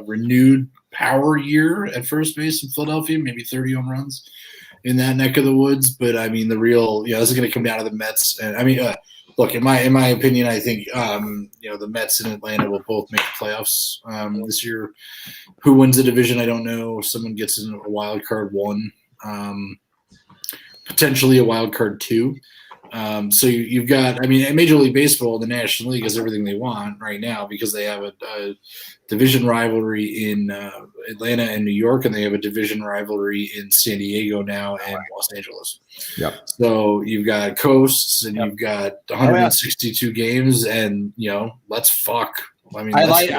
renewed power year at first base in Philadelphia, maybe 30 home runs in that neck of the woods. But I mean, the real this is going to come down to the Mets. And I mean, look, in my opinion, I think the Mets and Atlanta will both make the playoffs this year. Who wins the division? I don't know. Someone gets in a wild card 1. Potentially a wild card 2. So you've got, in Major League Baseball, the National League has everything they want right now because they have a division rivalry in Atlanta and New York, and they have a division rivalry in San Diego now and Los Angeles. Yep. So you've got coasts and you've got 162 games, and let's fuck. I like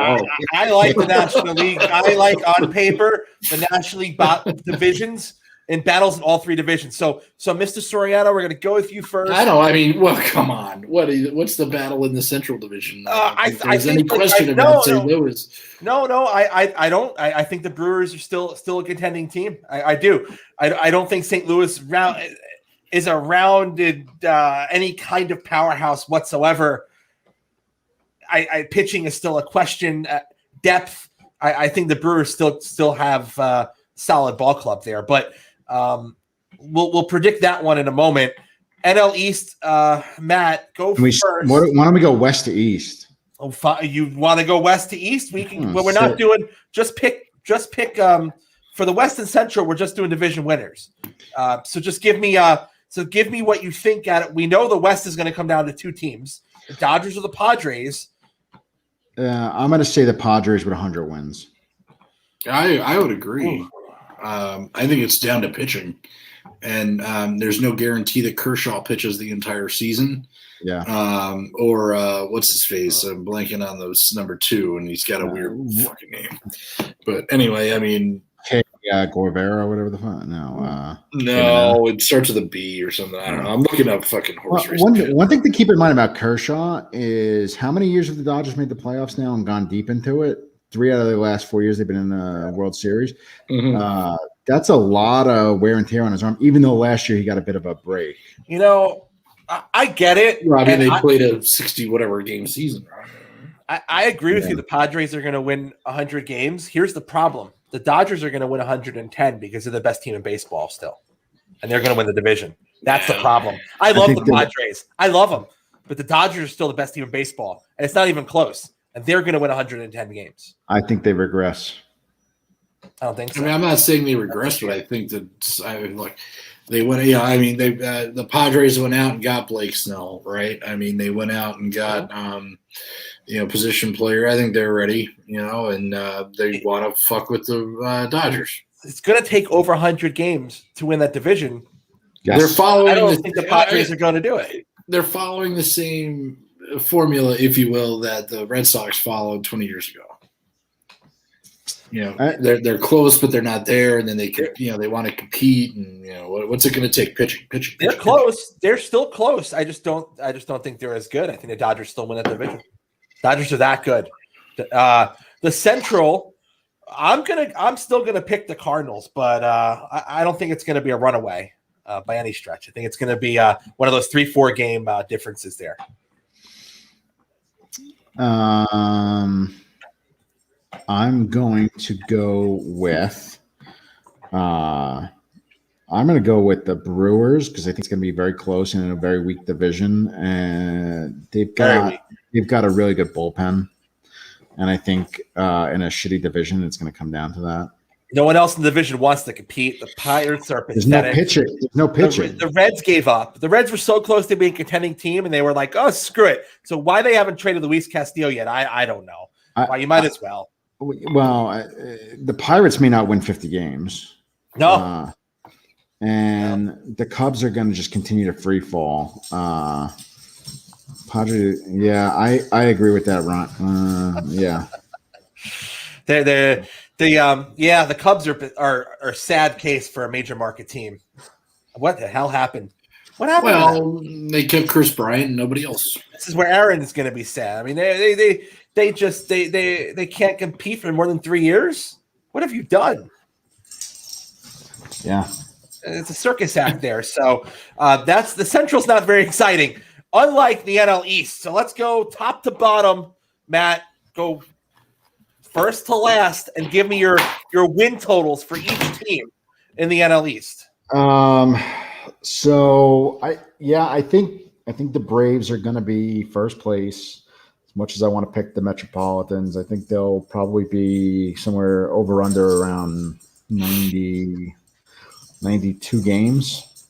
the National League. I like on paper the National League divisions. And battles in all 3 divisions. So Mr. Soriano, we're going to go with you first. I know. Well, come on. What's the battle in the Central Division? I think any question about St. Louis? No. I don't. I think the Brewers are still a contending team. I do. I don't think St. Louis is a rounded any kind of powerhouse whatsoever. Pitching is still a question. Depth. I think the Brewers still have solid ball club there, but. We'll predict that one in a moment. NL East, Matt, go first. Why don't we go west to east? Oh, you want to go west to east? We can. Well, we're not doing. Just pick. For the West and Central, we're just doing division winners. So just give me. Give me what you think. We know the West is going to come down to 2 teams: the Dodgers or the Padres. I'm going to say the Padres with 100 wins. I would agree. I think it's down to pitching. and there's no guarantee that Kershaw pitches the entire season. Yeah. Or what's his face? I'm blanking on those number 2, and he's got a weird fucking name. But anyway, I mean, Gorvera, whatever the fuck. No, it starts with a B or something. I don't know. I'm looking up fucking horse race. One thing to keep in mind about Kershaw is how many years have the Dodgers made the playoffs now and gone deep into it? 3 out of the last 4 years they've been in the World Series. Mm-hmm. That's a lot of wear and tear on his arm, even though last year he got a bit of a break. I get it. Well, I mean, they played a 60 whatever game season. I agree with you. The Padres are going to win 100 games. Here's the problem. The Dodgers are going to win 110 because they're the best team in baseball still. And they're going to win the division. That's the problem. I love the Padres. I love them. But the Dodgers are still the best team in baseball. And it's not even close. And they're going to win 110 games. I think they regress. I don't think so. I mean, I'm not saying they regress, but I think that they went. Yeah, I mean, the Padres went out and got Blake Snell, right? I mean, they went out and got position player. I think they're ready, and they want to fuck with the Dodgers. It's going to take over 100 games to win that division. Yes. They're following. I don't think the Padres are going to do it. They're following the same formula, if you will, that the Red Sox followed 20 years ago. They're close, but they're not there, and then they want to compete, and what's it going to take? Pitching. They're close. They're still close. I just don't think they're as good. I think the Dodgers still win that division. Dodgers are that good. The Central, I'm still gonna pick the Cardinals, but I don't think it's gonna be a runaway by any stretch. I think it's gonna be one of those 3-4 game differences there. I'm going to go with the Brewers because I think it's going to be very close in a very weak division, and they've got a really good bullpen, and I think in a shitty division, it's going to come down to that. No one else in the division wants to compete. The Pirates are pathetic. There's no pitching. The Reds gave up. The Reds were so close to being a contending team, and they were like, "Oh, screw it." So why they haven't traded Luis Castillo yet? I don't know. Why you might as well. Well, the Pirates may not win 50 games. No. And the Cubs are going to just continue to free fall. Padres, yeah, I agree with that, Ron. Yeah. The Cubs are a sad case for a major market team. What the hell happened? What happened? Well, they kept Chris Bryant and nobody else. This is where Aaron is going to be sad. I mean, they can't compete for more than 3 years. What have you done? Yeah. It's a circus act there. So that's the Central's not very exciting, unlike the NL East. So let's go top to bottom, Matt. Go first to last and give me your win totals for each team in the NL East. So I think the Braves are going to be first place. As much as I want to pick the Metropolitans, I think they'll probably be somewhere over under around 92 games.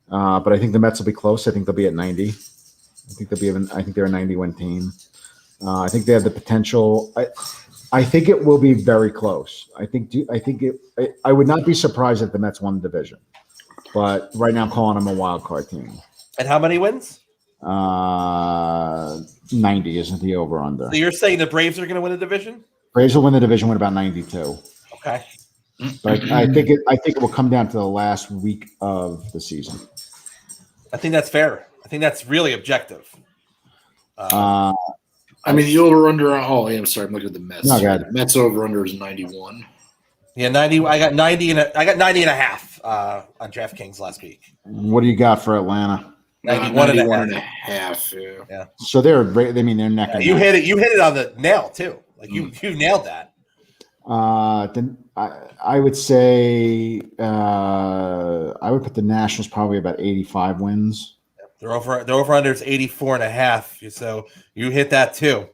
But I think the Mets will be close. I think they'll be at 90. I think they're a 90-win team. I think they have the potential. I think it will be very close. I would not be surprised if the Mets won the division. But right now I'm calling them a wild card team. And how many wins? 90 isn't the over under. So you're saying the Braves are going to win the division? Braves will win the division with about 92. Okay. But I think it will come down to the last week of the season. I think that's fair. I think that's really objective. I mean, the over under. Oh, I'm sorry. I'm looking at the Mets. No, God. Mets over under is 91. Yeah, 90. I got 90 and a half on DraftKings last week. What do you got for Atlanta? 91 and a half. Yeah. So they're neck and neck. You hit it on the nail too. Like you nailed that. Then I would say I would put the Nationals probably about 85 wins. They're over under is 84 and a half. So you hit that too.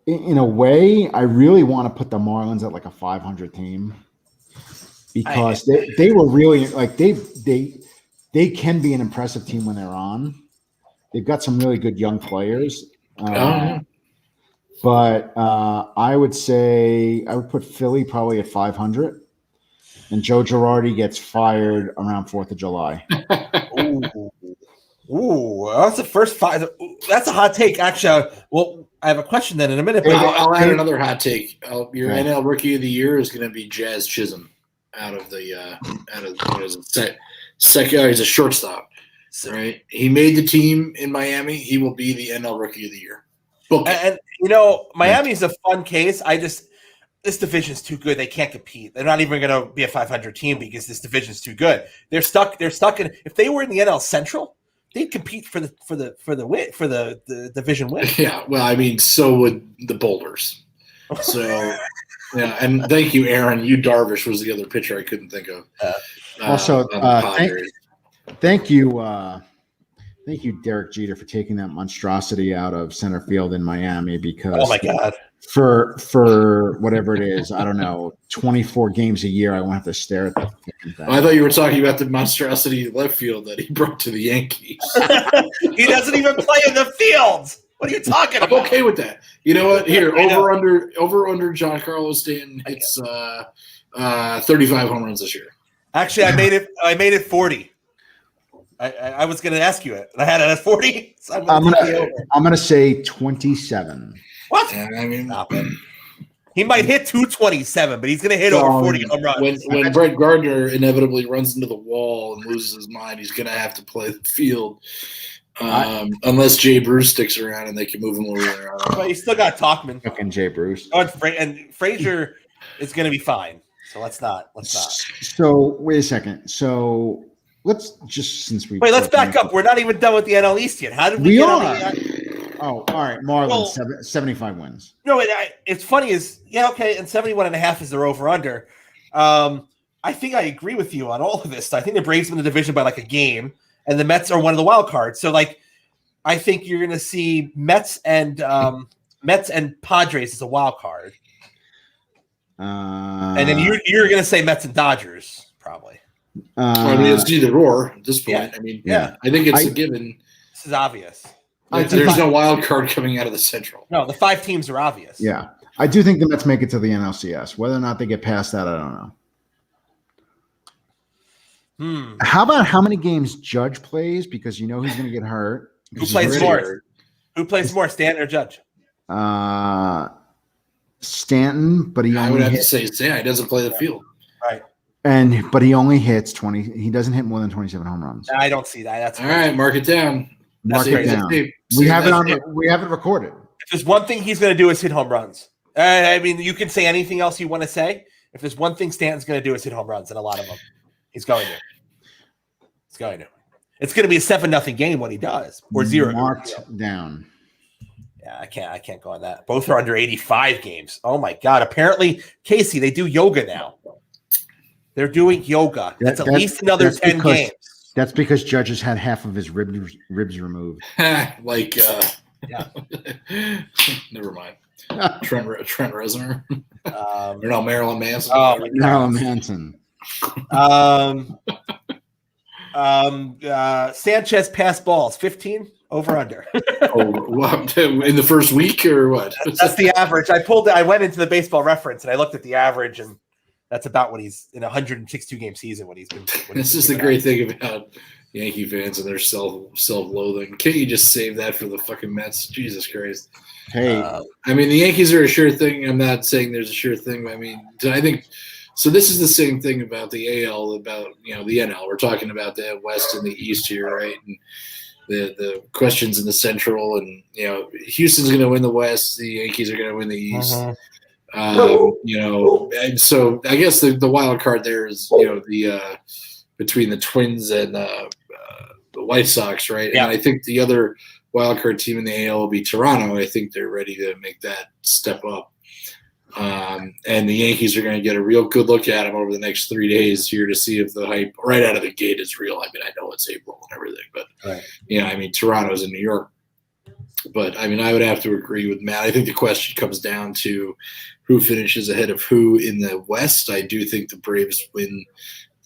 In a way, I really want to put the Marlins at like a 500 team because they were really like they can be an impressive team when they're on. They've got some really good young players. But I would say I would put Philly probably at 500, and Joe Girardi gets fired around 4th of July. Ooh, that's the first 5. That's a hot take. Actually, well, I have a question then in a minute. But I'll add another hot take. Your NL Rookie of the Year is going to be Jazz Chisholm out of what is it? Second, he's a shortstop, right? He made the team in Miami. He will be the NL Rookie of the Year. And Miami's a fun case. This division's too good. They can't compete. They're not even going to be a 500 team because this division's too good. They're stuck in. If they were in the NL Central, they'd compete for the division win. Yeah, well, I mean, so would the Boulders. So, yeah, and thank you, Aaron. Darvish was the other pitcher I couldn't think of. Also, thank you, Derek Jeter, for taking that monstrosity out of center field in Miami. Because oh my god, for whatever it is, I don't know, 24 games a year, I won't have to stare at that fucking thing. I thought you were talking about the monstrosity left field that he brought to the Yankees. He doesn't even play in the field. What are you talking about? I'm okay with that. You know what? Here, over under Giancarlo Stanton hits 35 home runs this year. Actually, I made it 40. I was going to ask you it. I had it at 40. So I'm gonna say 27. What? Yeah, I mean, stop it. He might hit 227, but he's going to hit over 40 home runs. When Brett Gardner inevitably runs into the wall and loses his mind, he's going to have to play the field. Unless Jay Bruce sticks around and they can move him over there. But he's still got Talkman. Fucking Jay Bruce. Oh, and Frazier is going to be fine. So let's not. So wait a second. So let's back up. We're not even done with the NL East yet. How did we get on the Oh, all right. Marlins, 75 wins. No, it's funny and 71.5 is their over-under. I think I agree with you on all of this. I think the Braves win the division by like a game, and the Mets are one of the wild cards. So, I think you're going to see Mets and Padres as a wild card. And then you're going to say Mets and Dodgers, probably. I mean, it's either or at this point. Yeah. I mean, I think it's a given. This is obvious. There's no wild card coming out of the Central. No, the 5 teams are obvious. Yeah. I do think the Mets make it to the NLCS. Whether or not they get past that, I don't know. How about how many games Judge plays? Because you know he's going to get hurt. Who plays more? Who plays more, Stanton or Judge? Stanton, but I would have to say Stanton. He doesn't play the field. Right. But he only hits 20. He doesn't hit more than 27 home runs. I don't see that. That's all right. Mark it down. Mark it down. We have it recorded. If there's one thing he's going to do is hit home runs. I mean, you can say anything else you want to say. If there's one thing Stanton's going to do is hit home runs, and a lot of them, he's going to. It's going to be a 7-0 game when he does, or 0. Marked down. Yeah, I can't go on that. Both are under 85 games. Oh my God! Apparently, Casey, they do yoga now. They're doing yoga. That's at least another 10 games. That's because Judges had half of his ribs removed. Yeah. Never mind. Trent Reznor. Or no, Marilyn Manson. Oh, Marilyn Manson. Sanchez pass balls 15 over under. In the first week or what? That's the average. I went into the Baseball Reference and I looked at the average, and that's about what he's in a 162 game season. This is the great thing about Yankee fans and their self-loathing. Can't you just save that for the fucking Mets? Jesus Christ. Hey, I mean, the Yankees are a sure thing. I'm not saying there's a sure thing, but I mean, I think so. This is the same thing about the AL, about the NL. We're talking about the West and the East here, right? And the questions in the Central, and Houston's going to win the West. The Yankees are going to win the East. And so I guess the wild card there is the between the Twins and the White Sox, right? Yeah. And I think the other wild card team in the AL will be Toronto. I think they're ready to make that step up. And the Yankees are going to get a real good look at them over the next 3 days here to see if the hype right out of the gate is real. I mean, I know it's April and everything, but I mean, Toronto's in New York. But I mean, I would have to agree with Matt. I think the question comes down to who finishes ahead of who in the West. I do think the Braves win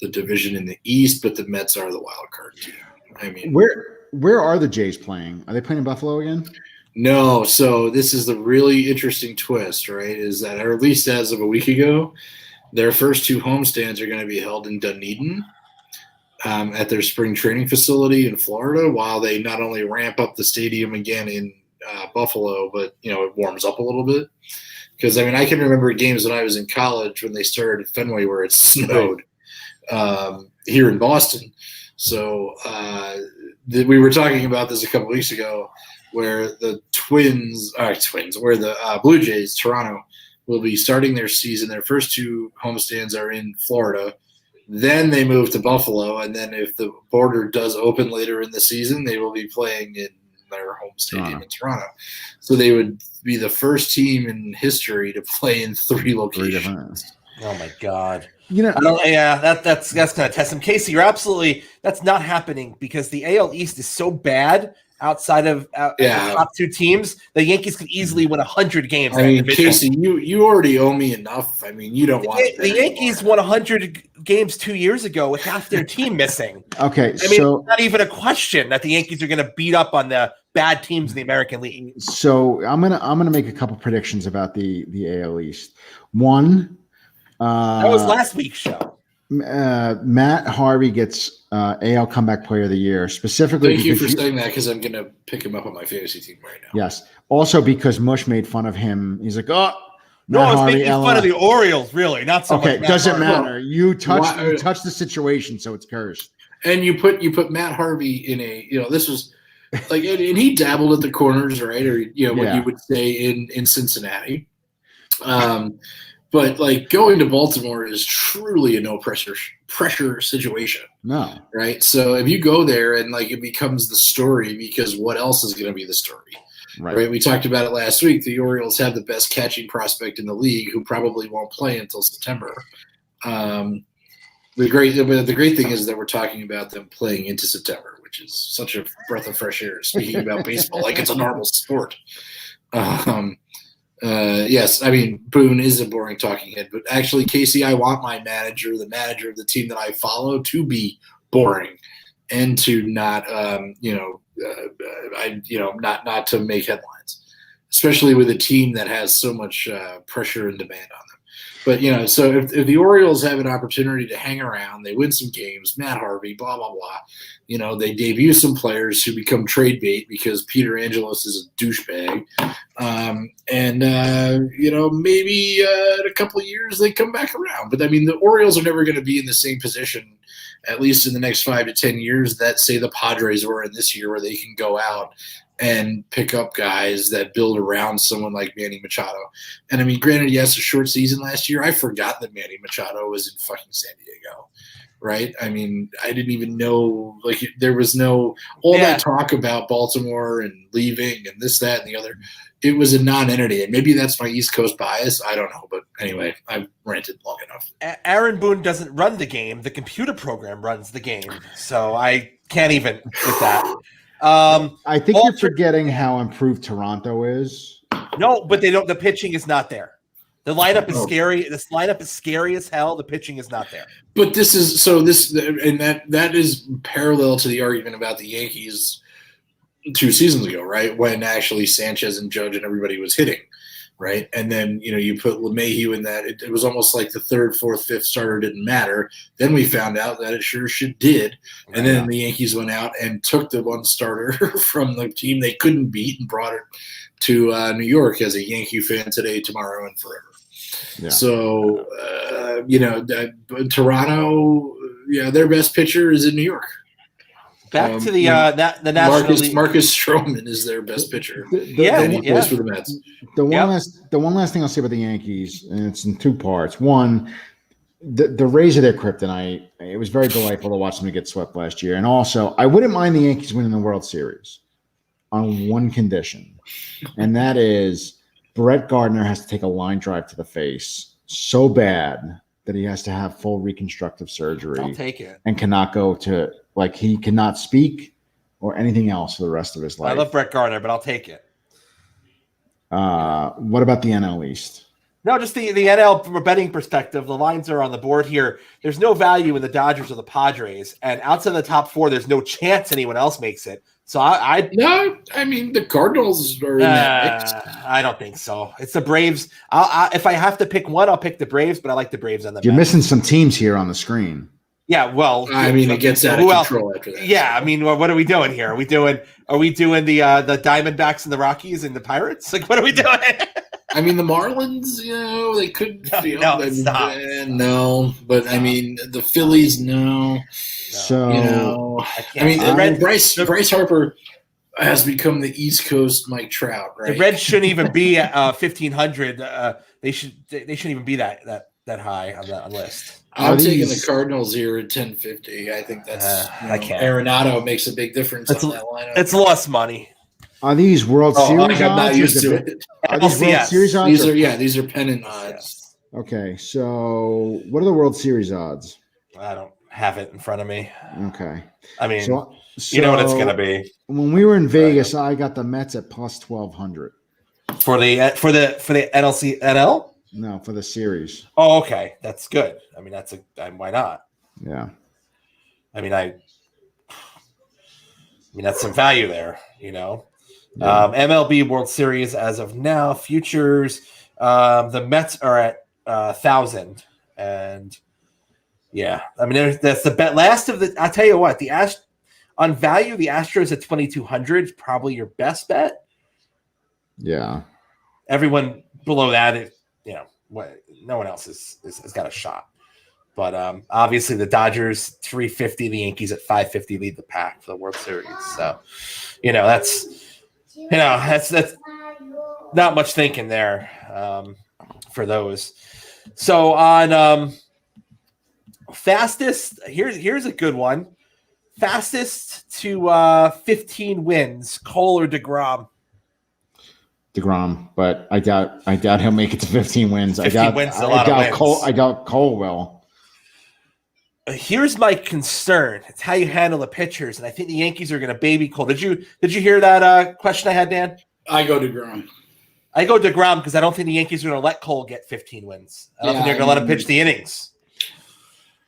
the division in the East, but the Mets are the wild card team. I mean, where are the Jays playing? Are they playing in Buffalo again? No, so this is the really interesting twist, right? Is that, or at least as of a week ago, their first 2 homestands are going to be held in Dunedin at their spring training facility in Florida, while they not only ramp up the stadium again in Buffalo, but it warms up a little bit. Because I can remember games when I was in college when they started at Fenway where it snowed here in Boston. So we were talking about this a couple weeks ago, where the where the Blue Jays, Toronto, will be starting their season. Their first 2 homestands are in Florida. Then they move to Buffalo, and then if the border does open later in the season, they will be playing in their home stadium in Toronto. So they would be the first team in history to play in 3 locations. Oh my God. That's going to test him. Casey, you're absolutely – that's not happening because the AL East is so bad outside of the top 2 teams. The Yankees could easily win 100 games. Casey, you already owe me enough. You don't want the Yankees won 100 games 2 years ago with half their team missing. Okay, so it's not even a question that the Yankees are going to beat up on the bad teams in the American League. So I'm gonna make a couple predictions about the AL East. One, that was last week's show. Matt Harvey gets AL Comeback Player of the Year, specifically. Thank you for saying that, because I'm going to pick him up on my fantasy team right now. Yes. Also because Mush made fun of him. He's like, oh, no, I was making fun of the Orioles, really, not so much. Okay, doesn't matter. You touched the situation, so it's cursed. And you put Matt Harvey in a this was like, and he dabbled at the corners, right? Or what you would say in Cincinnati. But like going to Baltimore is truly a no pressure situation. No. Right. So if you go there and like it becomes the story, because what else is going to be the story? Right. We talked about it last week. The Orioles have the best catching prospect in the league, who probably won't play until September. The great thing is that we're talking about them playing into September, which is such a breath of fresh air. Speaking about baseball, like it's a normal sport. Yes, Boone is a boring talking head, but actually, Casey, I want my manager, the manager of the team that I follow, to be boring and to not, not to make headlines, especially with a team that has so much pressure and demand on them. But so if the Orioles have an opportunity to hang around, they win some games, Matt Harvey, blah blah blah. They debut some players who become trade bait because Peter Angelos is a douchebag, maybe in a couple of years they come back around. But the Orioles are never going to be in the same position, at least in the next 5 to 10 years, that say the Padres were in this year, where they can go out and pick up guys that build around someone like Manny Machado. And granted, yes, a short season last year. I forgot that Manny Machado was in fucking San Diego, right? I didn't even know, like, there was no that talk about Baltimore and leaving and this, that, and the other. It was a non-entity, and maybe that's my East Coast bias. I don't know, but anyway, I've ranted long enough. Aaron Boone doesn't run the game; the computer program runs the game, so I can't even with that. I think you're forgetting how improved Toronto is. No, but they don't. The pitching is not there. The lineup is scary. This lineup is scary as hell. The pitching is not there. But that is parallel to the argument about the Yankees 2 seasons ago, right? When actually Sanchez and Judge and everybody was hitting, right? And then you put LeMahieu in that. It was almost like the 3rd, 4th, 5th starter didn't matter. Then we found out that it sure did. And then the Yankees went out and took the one starter from the team they couldn't beat and brought it to New York as a Yankee fan today, tomorrow, and forever. Yeah. So, Toronto, their best pitcher is in New York. Back to the National League. Marcus Stroman is their best pitcher. He plays for the Mets. The one last thing I'll say about the Yankees, and it's in 2 parts. One, the Rays are their kryptonite. It was very delightful to watch them get swept last year. And also, I wouldn't mind the Yankees winning the World Series on one condition, and that is Brett Gardner has to take a line drive to the face so bad that he has to have full reconstructive surgery. I'll take it. And cannot go to, like, he cannot speak or anything else for the rest of his life. I love Brett Gardner, but I'll take it. What about the NL East? No, just the NL from a betting perspective. The lines are on the board here. There's no value in the Dodgers or the Padres, and outside the top 4, there's no chance anyone else makes it. So no, I mean the Cardinals are in that mix. I don't think so. It's the Braves. If I have to pick one, I'll pick the Braves, but I like the Braves on the. You're Mets. missing some teams here on the screen. Yeah, well, I mean, it gets out of control after that. Yeah, I mean, what are we doing here? Are we doing the Diamondbacks and the Rockies and the Pirates? Like, what are we doing? I mean, the Marlins, they could. No, but I mean, the Phillies, no. So I mean, Bryce Harper has become the East Coast Mike Trout, right? The Reds shouldn't even be at 1,500. They shouldn't even be that high on that list. I'm taking the Cardinals here at 1050. I think that's I can't. Arenado makes a big difference on that lineup. It's lost money. Are these World Series I'm odds? not used to it. Are these World Series odds? These are pennant odds. Okay, so what are the World Series odds? I don't have it in front of me. Okay. I mean, so you know what it's going to be. When we were in Vegas, I got the Mets at plus 1,200 for the NL. No, for the series. Oh, okay, that's good. I mean, why not? Yeah. I mean, that's some value there, Yeah. MLB World Series as of now, futures. The Mets are at 1,000, and yeah, I mean, that's the bet. Last of the. I'll tell you what, on value, the Astros at 2,200 is probably your best bet. Yeah. Everyone below that, no one else has got a shot. But obviously, the Dodgers 350, the Yankees at 550 lead the pack for the World Series. So, that's not much thinking there for those. So on fastest, here's a good one. Fastest to 15 wins, Cole or DeGrom? DeGrom, but I doubt he'll make it to 15 wins. 15 wins is a lot of wins. I doubt Cole will. Here's my concern. It's how you handle the pitchers, and I think the Yankees are going to baby Cole. Did you hear that question I had, Dan? I go DeGrom. I go DeGrom because I don't think the Yankees are going to let Cole get 15 wins. I don't think they're going to let him pitch the innings.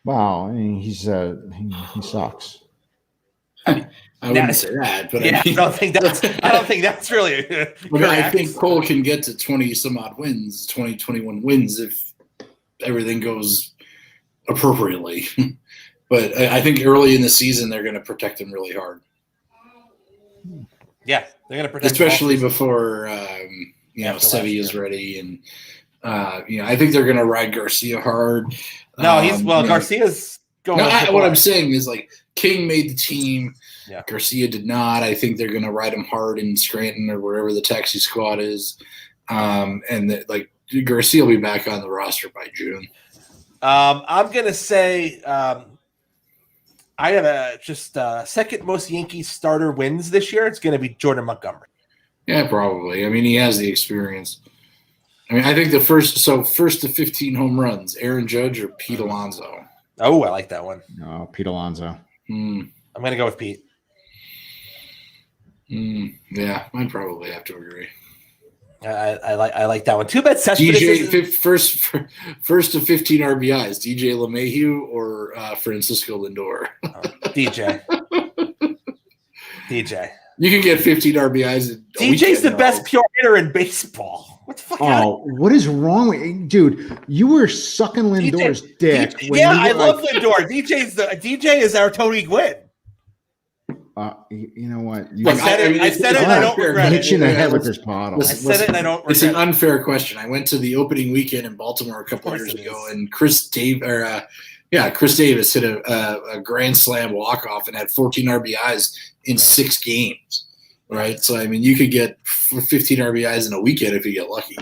Wow, I mean, he sucks. I wouldn't say that, but I don't think that's really. But I think Cole can get to 20 some odd wins, 20, 21 wins if everything goes appropriately. But I think early in the season they're going to protect him really hard. Yeah, they're going to protect, especially before Sevy is ready, and I think they're going to ride Garcia hard. No, Garcia's going. No, what I'm saying is King made the team. Yeah. Garcia did not. I think they're going to ride him hard in Scranton or wherever the taxi squad is, and Garcia will be back on the roster by June. I'm going to say I have second most Yankees starter wins this year. It's going to be Jordan Montgomery. Yeah, probably. I mean, he has the experience. I mean, I think the first to 15 home runs, Aaron Judge or Pete Alonso. Oh, I like that one. Oh, Pete Alonso. I'm going to go with Pete. Yeah, I'd probably have to agree. I like that one. Too bad Cespedes DJ first to 15 RBIs, DJ LeMahieu or Francisco Lindor. DJ. You can get 15 RBIs. DJ's the best pure hitter in baseball. What the fuck? Oh, what is wrong with you? Dude? You were sucking Lindor's dick. I love Lindor. DJ is our Tony Gwynn. You know what? I said it and I don't regret it. Hit you in the head with this bottle. I said it and I don't regret it. It's an unfair question. I went to the opening weekend in Baltimore a couple years ago, and Chris Davis hit a grand slam walk-off and had 14 RBIs in 6 games, right? So, I mean, you could get 15 RBIs in a weekend if you get lucky.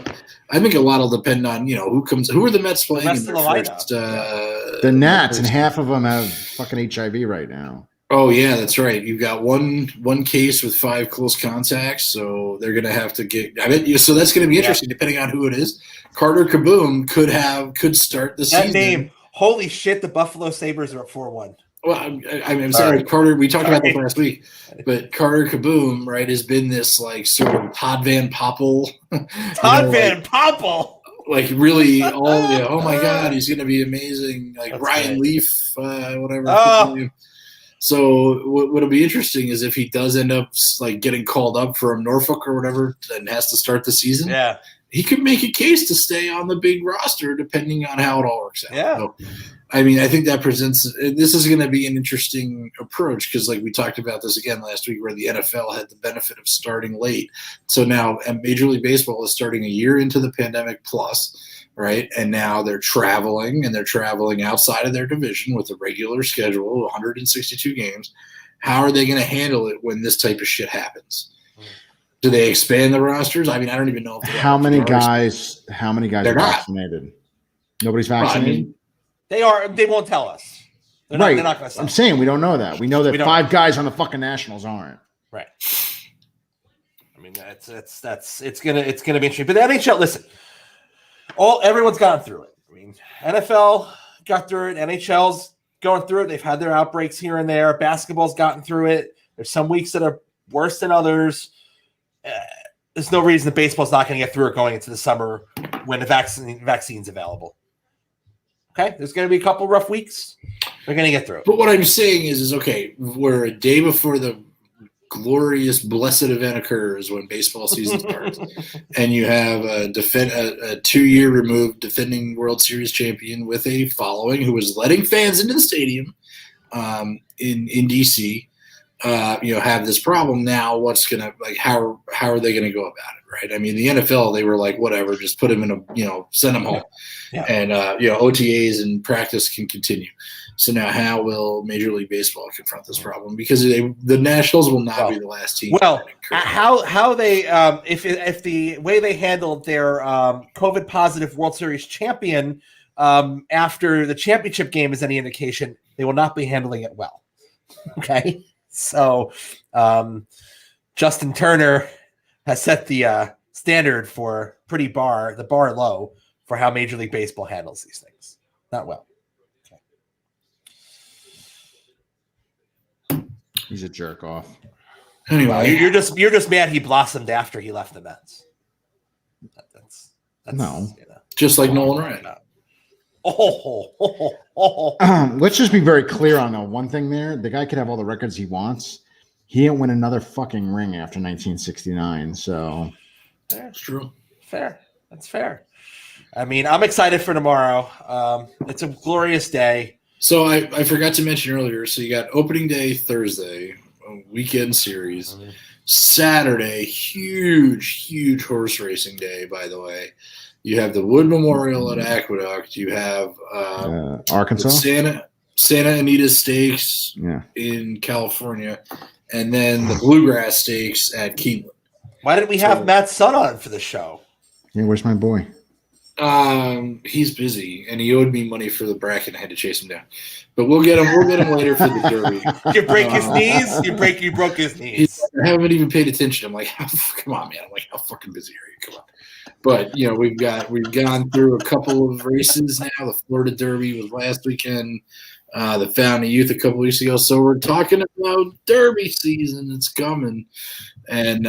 I think a lot will depend on, who are the Mets playing in their first. The Nats, and half of them have fucking HIV right now. Oh, yeah, that's right. You've got one case with 5 close contacts, so they're going to have to get – so that's going to be interesting depending on who it is. Carter Kaboom could start the season. That name, holy shit, the Buffalo Sabres are at 4-1. Well, I'm sorry, Carter. We talked about this last week, but Carter Kaboom, right, has been this sort of Todd Van Poppel. Van Poppel. like really oh my God, he's going to be amazing. Like That's Ryan great. Leaf, whatever. Oh. So what'll be interesting is if he does end up like getting called up from Norfolk or whatever and has to start the season. Yeah. He could make a case to stay on the big roster depending on how it all works out. Yeah. So, I mean, I think that this is going to be an interesting approach because, like we talked about this again last week, where the NFL had the benefit of starting late. So now Major League Baseball is starting a year into the pandemic plus, right? And now they're traveling outside of their division with a regular schedule, 162 games. How are they going to handle it when this type of shit happens? Do they expand the rosters? I mean, I don't even know if how many guys are vaccinated? Nobody's vaccinated. Well, I mean, They are. They won't tell us. They're right. Not going to say. I'm saying we don't know that. We know that 5 guys on the fucking Nationals aren't. Right. I mean, it's gonna be interesting. But the NHL, listen, everyone's gotten through it. I mean, NFL got through it. NHL's going through it. They've had their outbreaks here and there. Basketball's gotten through it. There's some weeks that are worse than others. There's no reason that baseball's not going to get through it going into the summer when the vaccine's available. Okay, there's going to be a couple rough weeks. They're going to get through it. But what I'm saying is okay, we're a day before the glorious, blessed event occurs when baseball season starts, and you have a 2-year removed defending World Series champion with a following who was letting fans into the stadium in DC. Have this problem now. What's gonna how are they gonna go about it, right? I mean, the NFL, they were like, whatever, just put him in send him home, and OTAs and practice can continue. So now, how will Major League Baseball confront this problem? Because the Nationals will not be the last team. Well, how they if the way they handled their COVID positive World Series champion after the championship game is any indication, they will not be handling it well. Okay. So Justin Turner has set the standard for the bar low for how Major League Baseball handles these things. Not well. Okay. He's a jerk off. Anyway, well, you're just mad he blossomed after he left the Mets. That's no, just like Nolan Ryan. Let's just be very clear on that one thing there. The guy could have all the records he wants. He didn't win another fucking ring after 1969. So that's true. Fair. That's fair. I mean, I'm excited for tomorrow. It's a glorious day. So I forgot to mention earlier. So you got opening day Thursday, a weekend series. Mm-hmm. Saturday, huge horse racing day, by the way. You have the Wood Memorial at Aqueduct. You have Arkansas, Santa Anita Stakes in California, and then the Bluegrass Stakes at Keeneland. Why didn't we have Matt's son on for the show? Yeah, where's my boy? He's busy, and he owed me money for the bracket. And I had to chase him down, but we'll get him. We'll get him later for the Derby. You break his knees. You broke his knees. I haven't even paid attention. I'm like, come on, man. I'm like, how fucking busy are you? Come on. But we've gone through a couple of races now. The Florida Derby was last weekend. The Fountain of Youth a couple weeks ago. So we're talking about Derby season. It's coming, and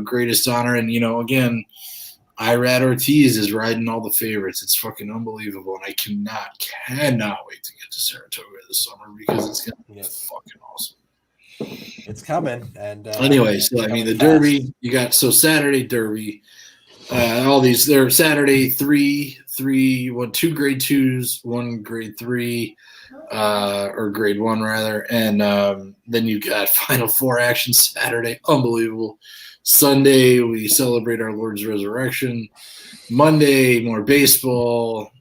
greatest honor. And again, Irad Ortiz is riding all the favorites. It's fucking unbelievable, and I cannot wait to get to Saratoga this summer because it's gonna be fucking awesome. It's coming. And anyway, so I mean the Derby. You got Saturday Derby. All these they're Saturday 2 grade 2s, 1 grade 3, or grade 1 rather, and then you got Final Four action Saturday, unbelievable. Sunday we celebrate our Lord's resurrection. Monday more baseball.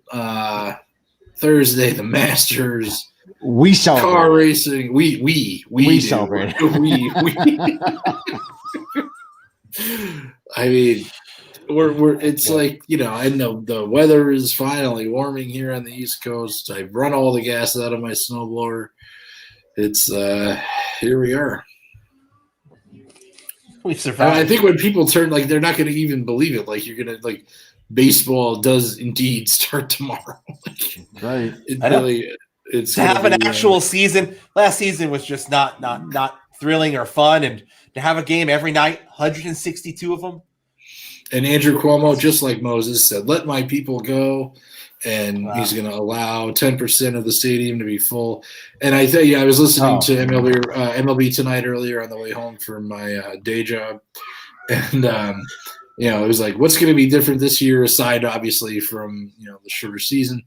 Thursday the Masters. We celebrate car racing. We celebrate. we. I mean. It's like, I know the weather is finally warming here on the East Coast. I've run all the gas out of my snowblower. It's here we are. We survived. I think when people turn, like, they're not going to even believe it. Like, you're going to, like, baseball does indeed start tomorrow. Right. It's to have an actual season. Last season was just not thrilling or fun, and to have a game every night, 162 of them. And Andrew Cuomo, just like Moses, said, "Let my people go." And Wow. he's going to allow 10% of the stadium to be full. And I think, I was listening to MLB Tonight earlier on the way home from my day job. And, it was like, what's going to be different this year, aside, obviously, from, the shorter season?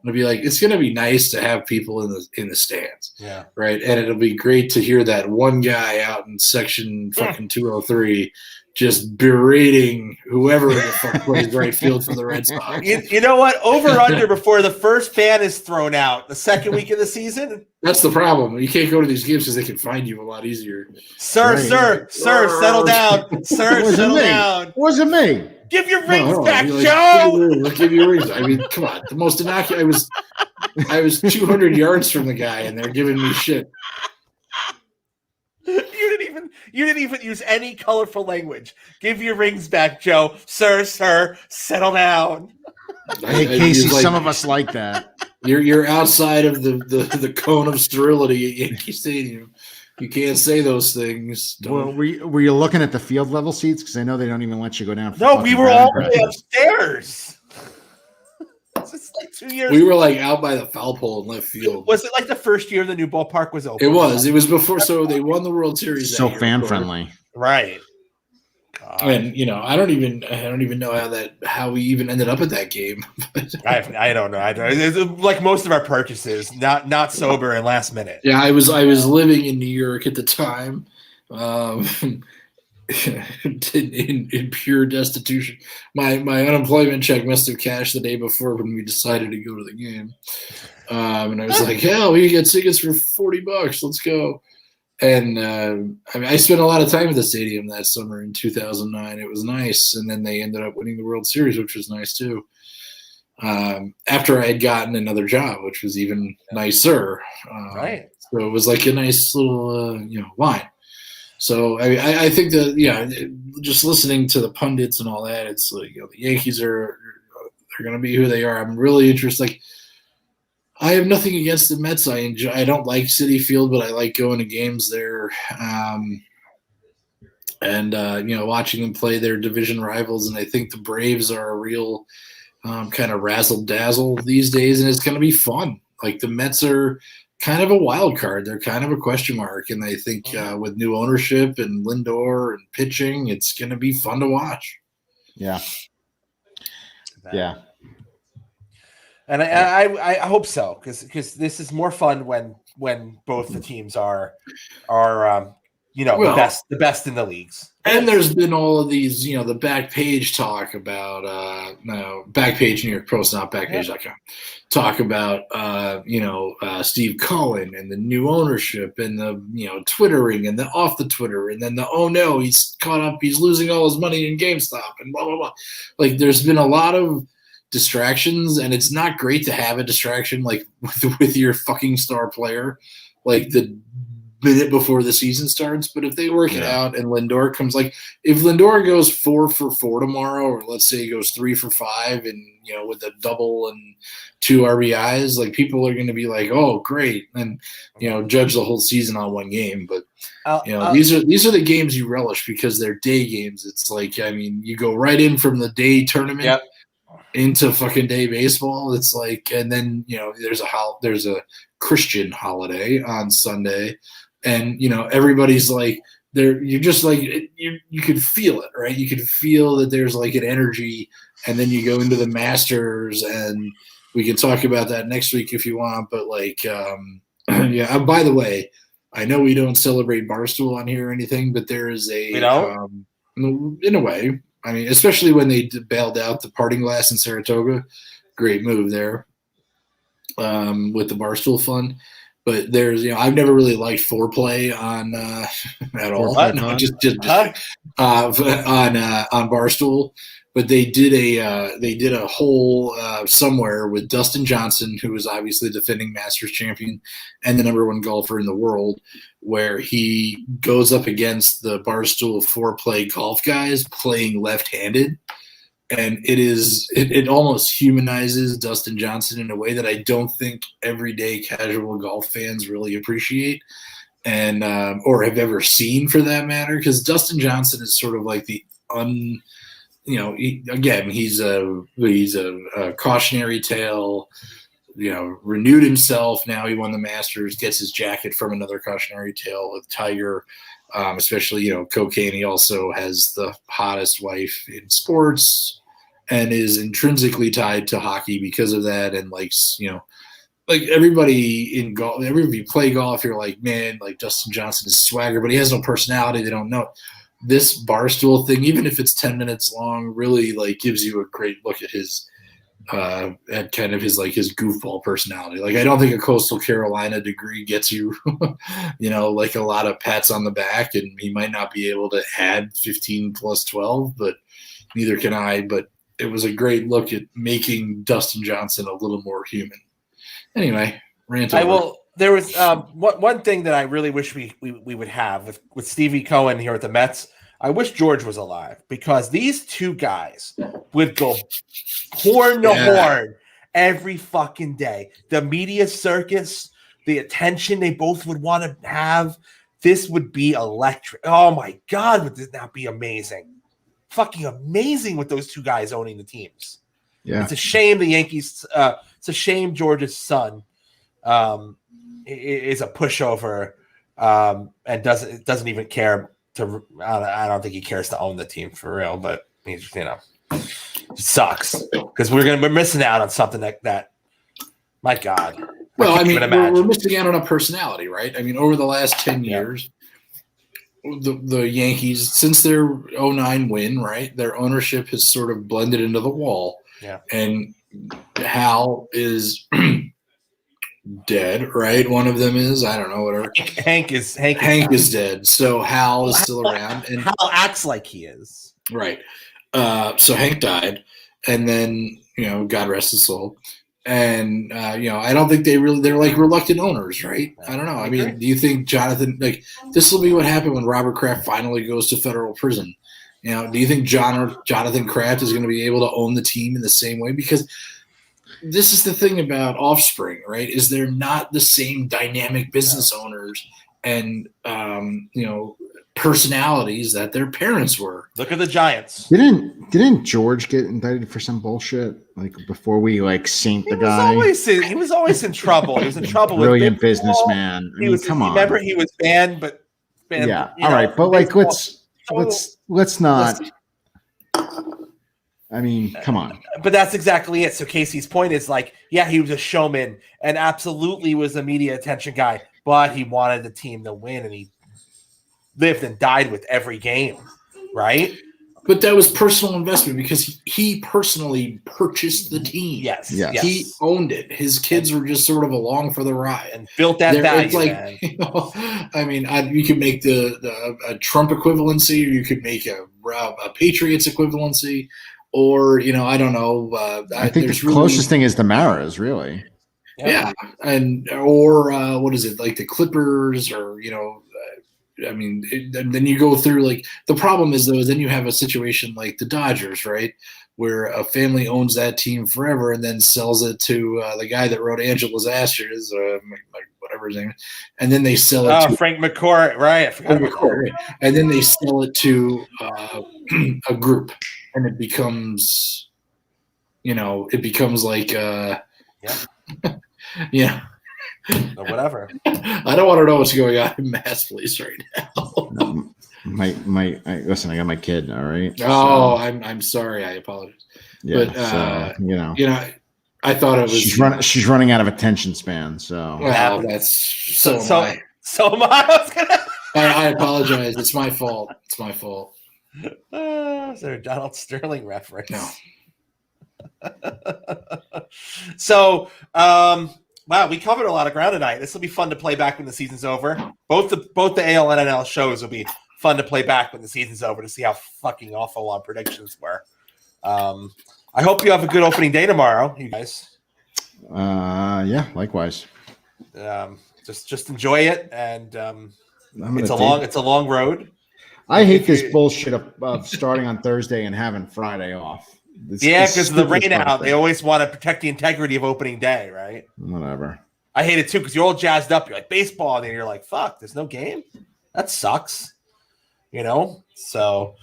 It'll be like, it's going to be nice to have people in the stands. Yeah. Right. And it'll be great to hear that one guy out in section fucking 203 just berating whoever the fuck plays right field for the Red Sox. You know what? Over under before the first fan is thrown out the second week of the season. That's the problem. You can't go to these games because they can find you a lot easier. Sir, settle down. Sir, settle down. It wasn't me. Give your rings back, like, Joe. Give your rings. I mean, come on. The most innocuous. I was 200 yards from the guy, and they're giving me shit. You didn't even use any colorful language. Give your rings back, Joe. Sir, settle down. Hey, Casey, some of us like that. You're outside of the cone of sterility at Yankee Stadium. You can't say those things. Well, were you looking at the field level seats? Because I know they don't even let you go down. No, we were all the way upstairs. It's like 2 years. We were like out by the foul pole in left field. Was it like the first year the new ballpark was open? It was. It was before. So they won the World Series. So fan friendly, right? And I don't even know how we even ended up at that game. I don't know. It's like most of our purchases, not sober and last minute. Yeah, I was living in New York at the time. In pure destitution. My unemployment check must have cashed the day before when we decided to go to the game. And I was like, hell, we get tickets for $40. Let's go. And I spent a lot of time at the stadium that summer in 2009. It was nice. And then they ended up winning the World Series, which was nice too. After I had gotten another job, which was even nicer. Right. So it was like a nice little, line. So I think that just listening to the pundits and all that, it's like the Yankees they're going to be who they are. I'm really interested. Like, I have nothing against the Mets. I don't like Citi Field, but I like going to games there, and watching them play their division rivals. And I think the Braves are a real kind of razzle dazzle these days, and it's going to be fun. Like, the Mets are kind of a wild card. They're kind of a question mark. And I think with new ownership and Lindor and pitching, it's going to be fun to watch. Yeah. Yeah. And I hope so. Cause this is more fun when both the teams are the best in the leagues. And there's been all of these, the back page talk about, Backpage New York Post, not Backpage.com, talk about, Steve Cohen and the new ownership and the, Twittering and the off the Twitter. And then he's caught up. He's losing all his money in GameStop and blah, blah, blah. Like, there's been a lot of distractions, and it's not great to have a distraction like with your fucking star player, like the minute before the season starts. But if they work it out and Lindor comes, like, if Lindor goes 4 for 4 tomorrow, or let's say he goes 3 for 5 and with a double and 2 RBIs, like, people are going to be like, oh, great, and judge the whole season on one game. But these are the games you relish because they're day games. It's like, you go right in from the day tournament into fucking day baseball. It's like, and then there's a Christian holiday on Sunday. And everybody's like, you're just like, you could feel it, right? You could feel that there's like an energy, and then you go into the Masters, and we can talk about that next week if you want. But like, by the way, I know we don't celebrate Barstool on here or anything, but there is a, in a way, especially when they bailed out the parting glass in Saratoga, great move there, with the Barstool Fund. But there's, I've never really liked foreplay on at all. No, just on Barstool. But they did a whole somewhere with Dustin Johnson, who was obviously defending Masters champion and the number 1 golfer in the world, where he goes up against the Barstool foreplay golf guys playing left-handed. And it almost humanizes Dustin Johnson in a way that I don't think everyday casual golf fans really appreciate, and or have ever seen, for that matter. Because Dustin Johnson is sort of like the he's a cautionary tale. Renewed himself. Now he won the Masters, gets his jacket from another cautionary tale with Tiger, especially, cocaine. He also has the hottest wife in sports and is intrinsically tied to hockey because of that. And like everybody in golf, everybody you play golf, you're like, man, like Dustin Johnson is swagger, but he has no personality. They don't know. This Barstool thing, even if it's 10 minutes long, really like gives you a great look at his at kind of his goofball personality. Like, I don't think a Coastal Carolina degree gets you, like a lot of pats on the back, and he might not be able to add 15 plus 12, but neither can I. But it was a great look at making Dustin Johnson a little more human. Anyway, rant over. There was one thing that I really wish we would have with Stevie Cohen here at the Mets. I wish George was alive, because these two guys would go horn to horn every fucking day. The media circus, the attention they both would want to have, this would be electric. Oh my God, would this not be amazing? Fucking amazing with those two guys owning the teams. Yeah. It's a shame the Yankees, it's a shame George's son is a pushover and doesn't even care to. I don't think he cares to own the team for real, but he's it sucks because we're missing out on something like that. My God. Well, we're missing out on a personality, right? I mean, over the last 10 years, the Yankees, since their 2009 win, right, their ownership has sort of blended into the wall. Yeah. And Hal is dead, right? One of them is, I don't know, whatever. Hank is dead. So Hal is still around, and Hal acts like he is. Right. So Hank died, and then, God rest his soul. And I don't think they're like reluctant owners, right? I don't know. I mean, do you think Jonathan, this will be what happened when Robert Kraft finally goes to federal prison? Do you think Jonathan Kraft is going to be able to own the team in the same way? Because this is the thing about offspring, right? Is they're not the same dynamic business owners and personalities that their parents were. Look at the Giants. Didn't George get indicted for some bullshit before we saint the guy? He was always in trouble. He was in trouble. Brilliant businessman. Come on. Remember, he was banned, but yeah. All right, but let's not. I mean, come on. But that's exactly it. So Casey's point is he was a showman and absolutely was a media attention guy, but he wanted the team to win, and he lived and died with every game, right? But that was personal investment because he personally purchased the team. Yes. He owned it. His kids were just sort of along for the ride and built that value. I mean, you could make a Trump equivalency, or you could make a Patriots equivalency, or I don't know. I think the closest thing is the Maras, really. Yeah, or what is it, like the Clippers, or then you go through the problem is then you have a situation like the Dodgers, right, where a family owns that team forever and then sells it to the guy that wrote Angela's Ashes, whatever his name is, and then they sell it to Frank McCourt, right? I forgot McCourt, right. And then they sell it to a group, and it becomes, whatever. I don't want to know what's going on in Mass Police right now. Listen, I got my kid. All right. Oh, so, I'm sorry. I apologize. Yeah. But I thought it was. She's running out of attention span. So. Well, that's so. So am I. I apologize. It's my fault. Is there a Donald Sterling reference? No. So, wow, we covered a lot of ground tonight. This will be fun to play back when the season's over. Both the AL and NL shows will be fun to play back when the season's over to see how fucking awful our predictions were. I hope you have a good opening day tomorrow, you guys. Yeah, likewise. Just enjoy it, and it's a long road. I hate this bullshit of starting on Thursday and having Friday off. Because of the rain out, they always want to protect the integrity of opening day, right? Whatever. I hate it too because you're all jazzed up. You're like baseball, and then you're like, "Fuck, there's no game. That sucks." So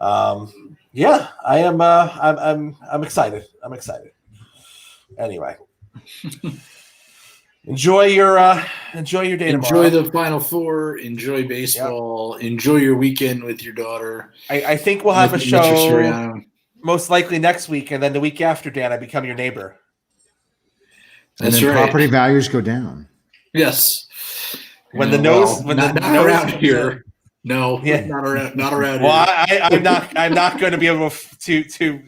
Yeah, I am. I'm excited. I'm excited. Anyway, enjoy your day tomorrow. Enjoy the Final Four. Enjoy baseball. Yep. Enjoy your weekend with your daughter. I think we'll have a show most likely next week, and then the week after, Dan, I become your neighbor. That's and then right. Property values go down. Yes. When the nose, not around here. No, not around. Well, I'm not going to be able to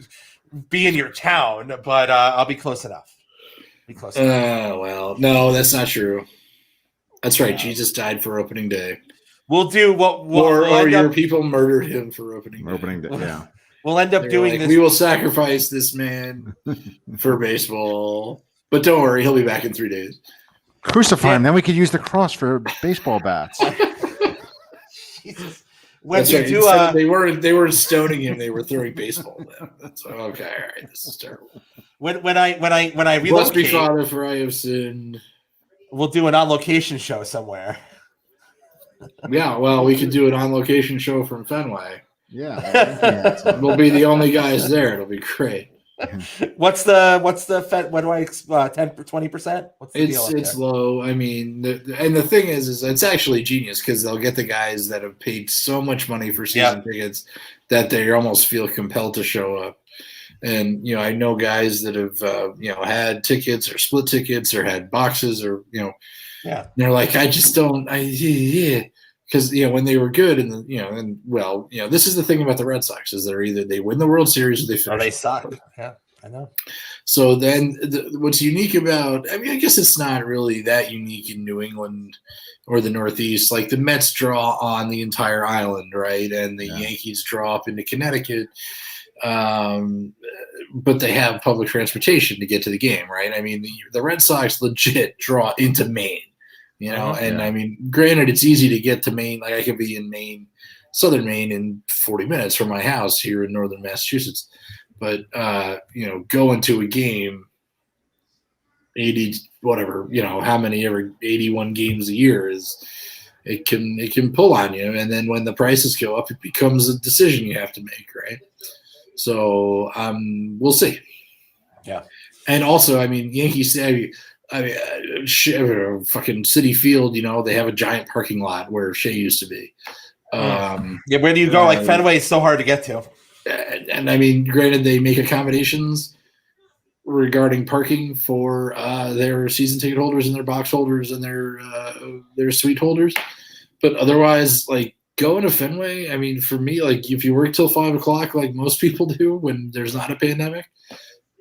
be in your town, but I'll be close enough. Well, no, that's not true. That's right. Jesus died for opening day. We'll do what or your people murdered him for opening day. Yeah. We'll end up doing this. We will sacrifice this man for baseball, but don't worry, he'll be back in 3 days. Crucify him, then we could use the cross for baseball bats. Jesus. That's right. They weren't stoning him; they were throwing baseball. That's okay. All right, this is terrible. When I relocate, bless me, Father, for I have sinned. We'll do an on-location show somewhere. Yeah, well, we could do an on-location show from Fenway. Yeah, we'll be the only guys there. It'll be great. What's the Fed? What do I 10-20%? What's the deal? It's low. I mean, the thing is it's actually genius because they'll get the guys that have paid so much money for season tickets that they almost feel compelled to show up. And I know guys that have had tickets or split tickets or had boxes or they're like, I just don't. Because when they were good and this is the thing about the Red Sox is they're either they win the World Series or they finish. Or they suck. Yeah, I know. So then, what's unique about? I mean, I guess it's not really that unique in New England or the Northeast. Like the Mets draw on the entire island, right, and the Yankees draw up into Connecticut, but they have public transportation to get to the game, right? I mean, the Red Sox legit draw into Maine. I mean, granted, it's easy to get to Maine. Like I could be in Maine, southern Maine, in 40 minutes from my house here in northern Massachusetts. But going to a game, 80 whatever, how many ever 81 games a year is, it can pull on you. And then when the prices go up, it becomes a decision you have to make, right? So we'll see. Yeah. And also, I mean, Yankees say. Fucking Citi Field, they have a giant parking lot where Shea used to be. Where do you go? Like Fenway is so hard to get to. And I mean, granted, they make accommodations regarding parking for their season ticket holders and their box holders and their suite holders. But otherwise, like going to Fenway, I mean, for me, like if you work till 5 o'clock, like most people do when there's not a pandemic,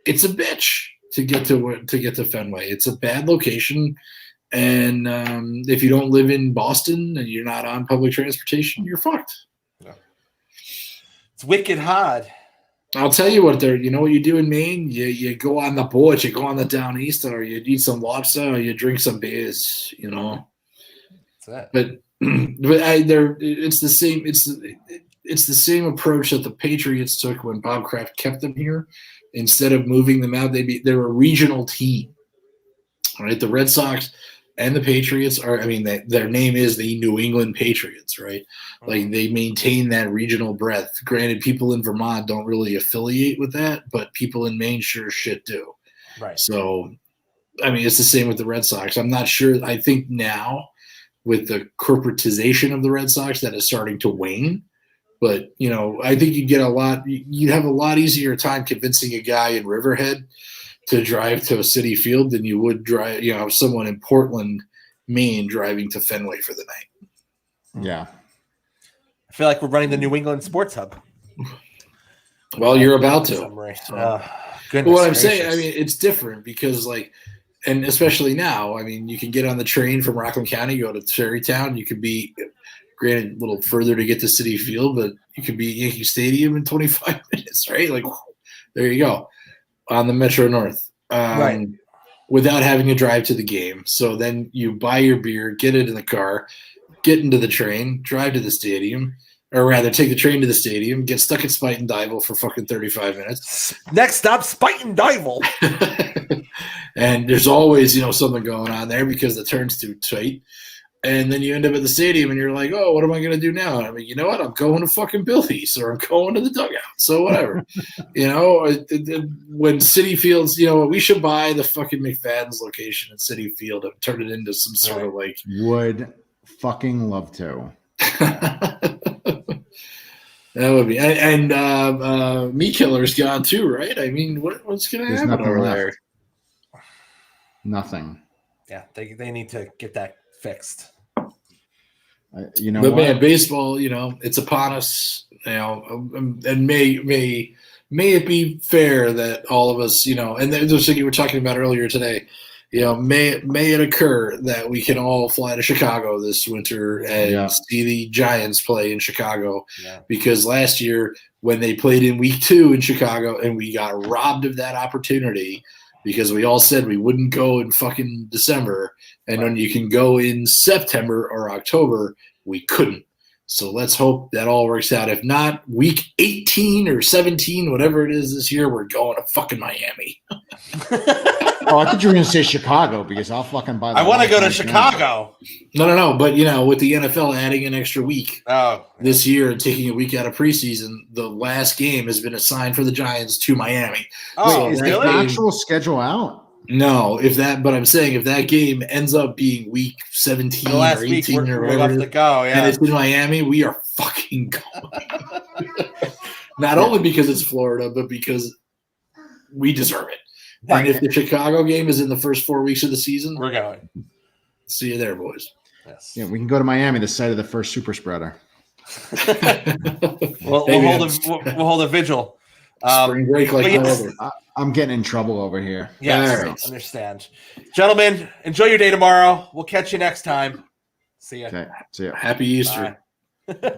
it's a bitch. To get to Fenway, it's a bad location, and if you don't live in Boston and you're not on public transportation, you're fucked. Yeah. It's wicked hard. I'll tell you what, what you do in Maine, you go on the boat, you go on the down east, or you eat some lobster, or you drink some beers. That's it. But it's the same. It's the same approach that the Patriots took when Bob Kraft kept them here. Instead of moving them out, they're a regional team, right? The Red Sox and the Patriots their name is the New England Patriots, right? Like they maintain that regional breadth. Granted, people in Vermont don't really affiliate with that, but people in Maine sure shit do. Right. So, I mean, it's the same with the Red Sox. I'm not sure. I think now with the corporatization of the Red Sox that is starting to wane. But, I think you'd have a lot easier time convincing a guy in Riverhead to drive to a Citi Field than you would drive, someone in Portland, Maine driving to Fenway for the night. Yeah. I feel like we're running the New England Sports Hub. Well, you're about to. So. But what I'm saying, I mean, it's different because and especially now, I mean, you can get on the train from Rockland County, go to Tarrytown. You could be granted a little further to get to Citi Field, but you could be at Yankee Stadium in 25 minutes, right? Like, there you go on the Metro North, right? Without having to drive to the game. So then you buy your beer, get it in the car, get into the train, drive to the stadium, or rather take the train to the stadium, get stuck at Spite and Dival for fucking 35 minutes. Next stop, Spite and Dival. And there's always, something going on there because the turn's too tight. And then you end up at the stadium and you're like, oh, what am I going to do now? I mean, you know what? I'm going to fucking Billy's or I'm going to the dugout. So whatever. When City Field's, we should buy the fucking McFadden's location at City Field and turn it into some sort of like. Would fucking love to. That would be. And Meat Killer's gone too, right? I mean, what's going to happen over there? Nothing. Yeah, they need to get that fixed. Man, baseball, it's upon us, and may it be fair that all of us, and there's thing you were talking about earlier today, may it occur that we can all fly to Chicago this winter and see the Giants play in Chicago, because last year when they played in week 2 in Chicago and we got robbed of that opportunity because we all said we wouldn't go in fucking December, and when you can go in September or October, we couldn't. So let's hope that all works out. If not, week 18 or 17, whatever it is this year, we're going to fucking Miami. Oh, I thought you were going to say Chicago because I'll fucking buy. I want to go to Chicago. No. But with the NFL adding an extra week this year and taking a week out of preseason, the last game has been assigned for the Giants to Miami. Oh, is the actual schedule out? No, but I'm saying if that game ends up being week 17 or 18 or whatever, left to go, and it's in Miami, we are fucking going. Not only because it's Florida, but because we deserve it. And if the Chicago game is in the first 4 weeks of the season, we're going. See you there, boys. Yes. Yeah, we can go to Miami, the site of the first super spreader. we'll hold a vigil. Spring break I'm getting in trouble over here. Yes, right. Understand. Gentlemen, enjoy your day tomorrow. We'll catch you next time. See ya. Okay. See ya. Happy Easter. Bye.